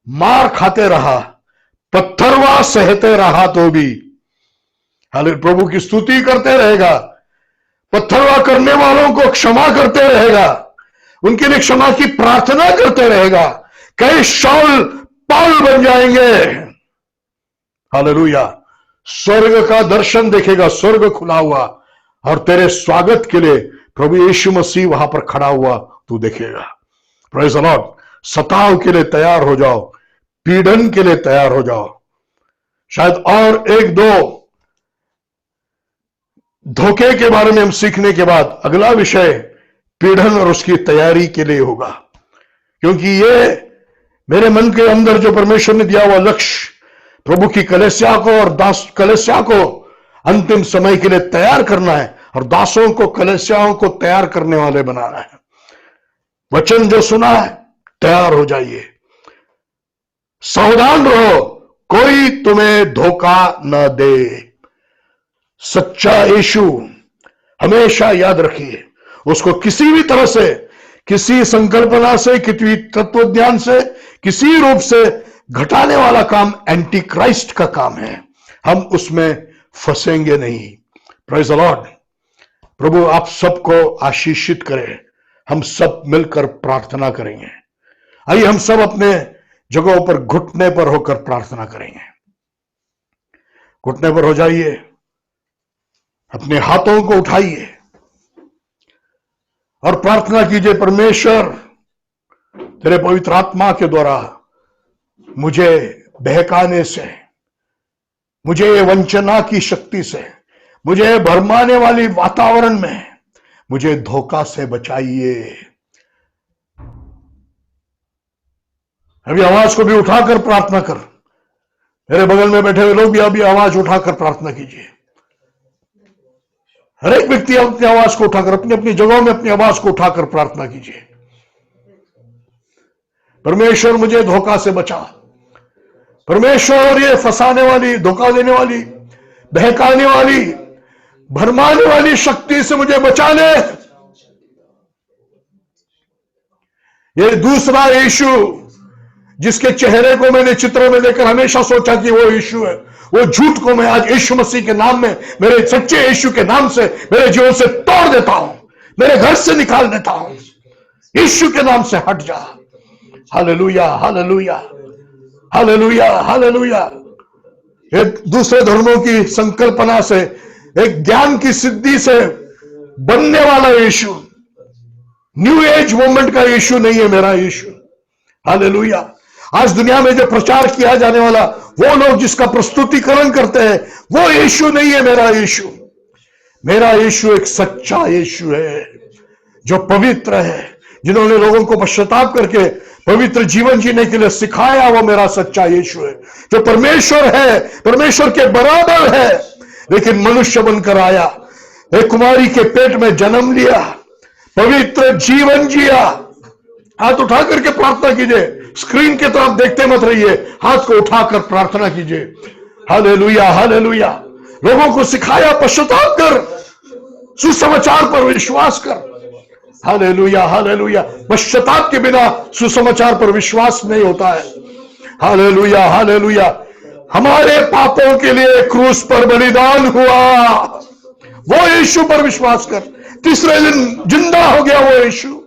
मार खाते रहा, पत्थरवा सहते रहा तो भी हालेलुया प्रभु की स्तुति करते रहेगा। पत्थरवा करने वालों को क्षमा करते रहेगा, उनके लिए क्षमा की प्रार्थना करते रहेगा। कई शाऊल पौल बन जाएंगे। हालेलुया। स्वर्ग का दर्शन देखेगा, स्वर्ग खुला हुआ, और तेरे स्वागत के लिए प्रभु यीशु मसीह वहां पर खड़ा हुआ तू देखेगा। Praise the Lord. सताव के लिए तैयार हो जाओ, पीड़न के लिए तैयार हो जाओ। शायद और एक दो धोखे के बारे में हम सीखने के बाद अगला विषय पीड़न और उसकी तैयारी के लिए होगा, क्योंकि ये मेरे मन के अंदर जो परमेश्वर ने दिया हुआ लक्ष्य, प्रभु की कलीसिया को और दास कलीसिया को अंतिम समय के लिए तैयार करना है, और दासों को, कलीसियाओं को तैयार करने वाले बनाना है। वचन जो सुना है, तैयार हो जाइए, सावधान रहो, कोई तुम्हें धोखा न दे। सच्चा यीशु हमेशा याद रखिए, उसको किसी भी तरह से, किसी संकल्पना से, किसी तत्व ज्ञान से, किसी रूप से घटाने वाला काम एंटी क्राइस्ट का काम है। हम उसमें फंसेंगे नहीं। Praise the Lord. प्रभु आप सबको आशीषित करे। हम सब मिलकर प्रार्थना करेंगे। आइए हम सब अपने जगहों पर घुटने पर होकर प्रार्थना करेंगे। घुटने पर हो जाइए, अपने हाथों को उठाइए और प्रार्थना कीजिए, परमेश्वर तेरे पवित्र आत्मा के द्वारा मुझे बहकाने से, मुझे वंचना की शक्ति से, मुझे भरमाने वाली वातावरण में मुझे धोखा से बचाइए। अभी आवाज को भी उठाकर प्रार्थना कर। मेरे बगल में बैठे हुए लोग भी अभी आवाज उठाकर प्रार्थना कीजिए। हर एक व्यक्ति अपनी आवाज को उठाकर, अपनी अपनी जगहों में अपनी आवाज को उठाकर प्रार्थना कीजिए। परमेश्वर मुझे धोखा से बचा। परमेश्वर ये फंसाने वाली, धोखा देने वाली, बहकाने वाली, भरमाने वाली शक्ति से मुझे बचा ले। ये दूसरा यीशु जिसके चेहरे को मैंने चित्र में देखकर हमेशा सोचा कि वो यीशु है, वो झूठ को मैं आज यीशु मसीह के नाम में, मेरे सच्चे यीशु के नाम से मेरे जीवन से तोड़ देता हूं, मेरे घर से निकाल देता हूं। यीशु के नाम से हट जा। Hallelujah, hallelujah, hallelujah, hallelujah. एक दूसरे धर्मों की संकल्पना से, एक ज्ञान की सिद्धि से बनने वाला यीशु, न्यू एज मूवमेंट का यीशु नहीं है मेरा यीशु। हालेलुया। आज दुनिया में जो प्रचार किया जाने वाला, वो लोग जिसका प्रस्तुतिकरण करते हैं, वो यीशु नहीं है मेरा यीशु। मेरा यीशु एक सच्चा यीशु है, जो पवित्र है, जिन्होंने लोगों को पश्चाताप करके पवित्र जीवन जीने के लिए सिखाया, वो मेरा सच्चा यीशु है, जो परमेश्वर है, परमेश्वर के बराबर है, लेकिन मनुष्य बनकर आया, एक कुमारी के पेट में जन्म लिया, पवित्र जीवन जिया। हाथ उठा करके प्रार्थना कीजिए, स्क्रीन की तरफ देखते मत रहिए, हाथ को उठाकर प्रार्थना कीजिए। Hallelujah, hallelujah. लोगों को सिखाया, पश्चाताप कर, सुसमाचार पर विश्वास कर। Hallelujah, hallelujah. पश्चाताप के बिना सुसमाचार पर विश्वास नहीं होता है। Hallelujah, hallelujah. हमारे पापों के लिए क्रूस पर बलिदान हुआ, वो यीशु पर विश्वास कर। तीसरे दिन जिंदा हो गया वो यीशु।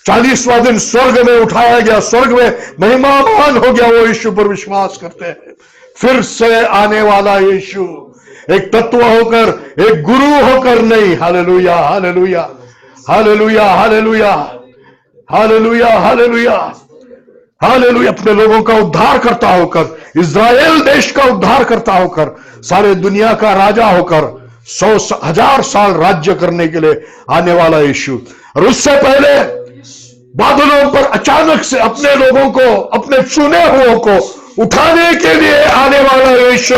40वां दिन स्वर्ग में उठाया गया, स्वर्ग में महिमावान हो गया वो यीशु पर विश्वास करते हैं। फिर से आने वाला यीशु, एक तत्व होकर, एक गुरु होकर नहीं। Hallelujah, hallelujah, hallelujah, hallelujah, hallelujah, hallelujah, hallelujah. अपने लोगों का उद्धार करता होकर, इज़राइल देश का उद्धार करता होकर, सारे दुनिया का राजा होकर 100,000 साल राज्य करने के लिए आने वाला यीशु। और उससे पहले बादलों पर अचानक से अपने लोगों को, अपने चुने हुओं को उठाने के लिए आने वाला यीशु।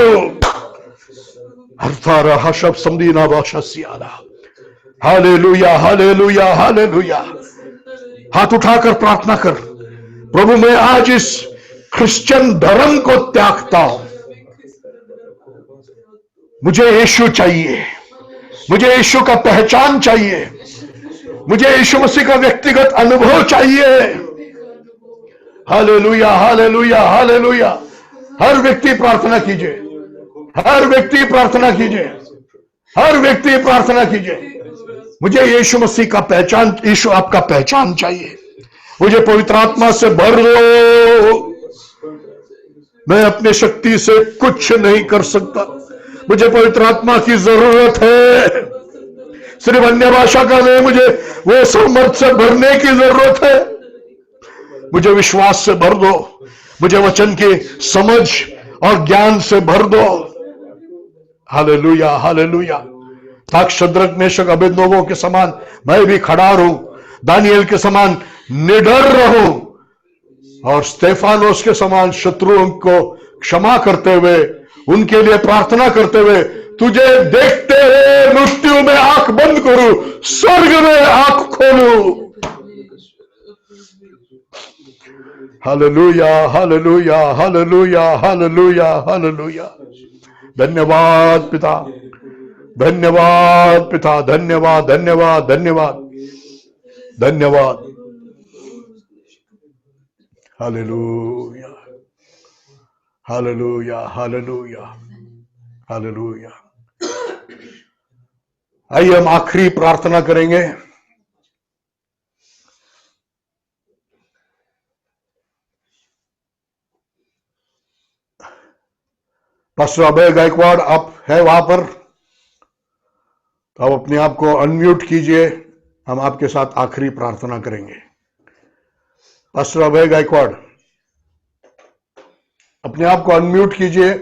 Hallelujah, hallelujah, hallelujah. हाथ उठाकर प्रार्थना कर, प्रभु मैं आज इस क्रिश्चियन धर्म को त्यागता हूं, मुझे यीशु चाहिए, मुझे यीशु का पहचान चाहिए, मुझे यीशु मसीह का व्यक्तिगत अनुभव चाहिए। Hallelujah, hallelujah, hallelujah. हर व्यक्ति प्रार्थना कीजिए, हर व्यक्ति प्रार्थना कीजिए, हर व्यक्ति प्रार्थना कीजिए। मुझे यीशु मसीह का पहचान, यीशु आपका पहचान चाहिए। मुझे पवित्र आत्मा से भर लो, मैं अपनी शक्ति से कुछ नहीं कर सकता, मुझे पवित्र आत्मा की जरूरत है। सिर्फ अन्य भाषा का नहीं, मुझे वो सामर्थ से भरने की जरूरत है। मुझे विश्वास से भर दो, मुझे वचन की समझ और ज्ञान से भर दो। Hallelujah, hallelujah. ताकि शद्रक, मेशक, अबेदनोगो के समान मैं भी खड़ा रहूं, दानियल के समान निडर रहूं और स्तेफानोस के समान शत्रुओं को क्षमा करते हुए, उनके लिए प्रार्थना करते हुए, तुझे देखते हुए मृत्यु में आंख बंद करूं, स्वर्ग में आंख खोलूं। Hallelujah, hallelujah, hallelujah, hallelujah, hallelujah. धन्यवाद पिता, धन्यवाद पिता, धन्यवाद, धन्यवाद, धन्यवाद, धन्यवाद। Hallelujah, hallelujah, hallelujah, hallelujah. आइए हम आखिरी प्रार्थना करेंगे। पास्टर अभय गायकवाड़ आप है वहां पर, तो आप अपने आप को अनम्यूट कीजिए, हम आपके साथ आखिरी प्रार्थना करेंगे। पास्टर अभय गायकवाड़ अपने आप को अनम्यूट कीजिए।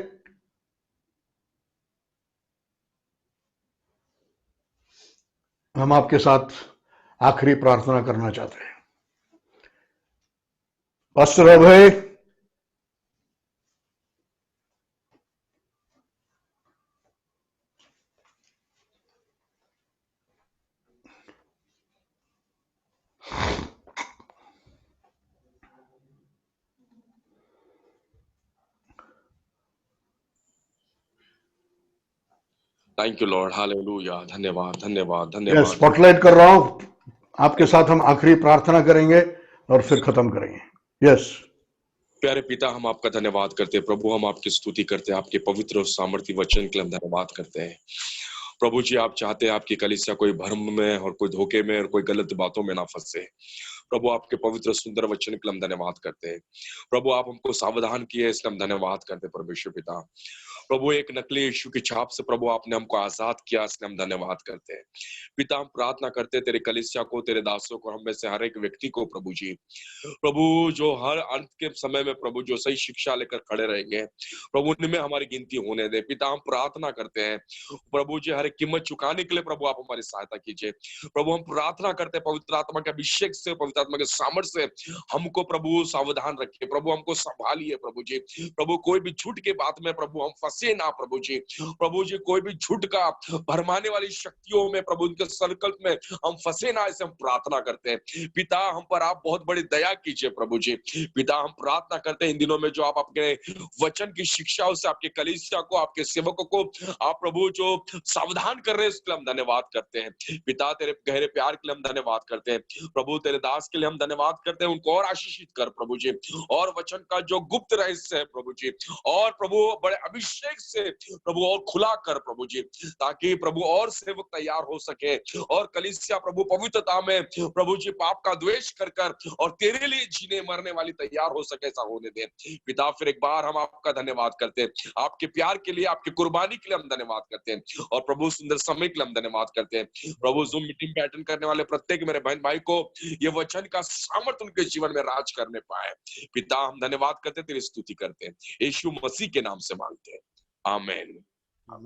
हम आपके साथ आखिरी प्रार्थना करना चाहते हैं। Pastor Abhay, thank you Lord, hallelujah. धन्यवाद, धन्यवाद, धन्यवाद। स्पॉटलाइट कर रहा हूं, आपके साथ हम आखिरी प्रार्थना करेंगे और फिर खत्म करेंगे। यस प्यारे पिता, हम आपका धन्यवाद करते हैं प्रभु, हम आपकी स्तुति करते हैं, आपके पवित्र और सामर्थ्य वचन के लिए हम धन्यवाद करते हैं प्रभु जी। आप चाहते हैं आपकी कलीसिया कोई भ्रम में और कोई धोखे में और कोई गलत बातों में ना फंसे प्रभु। आपके पवित्र सुंदर वचन के लिए हम धन्यवाद करते हैं प्रभु। आप हमको सावधान किए, इसलिए हम धन्यवाद करते हैं परमेश्वर पिता। प्रभु एक नकली यीशु की छाप से प्रभु आपने हमको आजाद किया, इसलिए हम धन्यवाद करते हैं। पिता हम प्रार्थना करते हैं तेरे कलीसिया को, तेरे दासों को, हम में से हर एक व्यक्ति को प्रभु जी, प्रभु जो हर अंत के समय में प्रभु जो सही शिक्षा लेकर खड़े रहेंगे प्रभु, उनमें हमारी गिनती होने दे। पिता हम प्रार्थना करते हैं प्रभु जी, हर एक कीमत चुकाने के लिए प्रभु आप हमारी सहायता कीजिए। प्रभु हम प्रार्थना करते हैं पवित्र आत्मा के अभिषेक से, पवित्र आत्मा के सामर्थ्य से हमको प्रभु सावधान रखिए, प्रभु हमको संभालिए प्रभु जी। प्रभु कोई भी झूठ के बात में प्रभु हम फंसे ना प्रभु जी। प्रभु जी कोई भी झूठ का भरमाने वाली शक्तियों में प्रभु उनके संकल्प में हम फंसे ना, ऐसे हम प्रार्थना करते हैं। पिता हम पर आप बहुत बड़ी दया कीजिए प्रभु जी। पिता हम प्रार्थना करते हैं इन दिनों में जो आप अपने वचन की शिक्षाओं से आपके कलीसिया को, आपके सेवकों को आप प्रभु जो सावधान कर रहे हैं, इसके लिए हम धन्यवाद करते हैं। पिता तेरे गहरे प्यार के लिए हम धन्यवाद करते हैं प्रभु, तेरे दास के लिए हम धन्यवाद करते हैं। उनको और आशीषित कर प्रभु जी, और वचन का जो गुप्त रहस्य है प्रभु जी, और प्रभु बड़े अभिषेक से प्रभु और खुला कर प्रभु जी, ताकि प्रभु और सेवक तैयार हो सके और कलीसिया प्रभु पवित्रता में प्रभु जी पाप का द्वेष कर कर और तेरे लिए जीने मरने वाली तैयार हो सके, ऐसा होने दे। पिता फिर एक बार हम आपका धन्यवाद करते हैं, आपके प्यार के लिए, आपकी कुर्बानी के लिए हम धन्यवाद करते हैं, और प्रभु सुंदर समय के लिए हम धन्यवाद करते हैं। प्रभु जूम मीटिंग पे अटेंड करने वाले प्रत्येक मेरे बहन भाई को ये वचन का सामर्थ्य उनके जीवन में राज करने पाए। पिता हम धन्यवाद करते हैं, तेरी स्तुति करते हैं, यीशु मसीह के नाम से मांगते हैं, आमीन।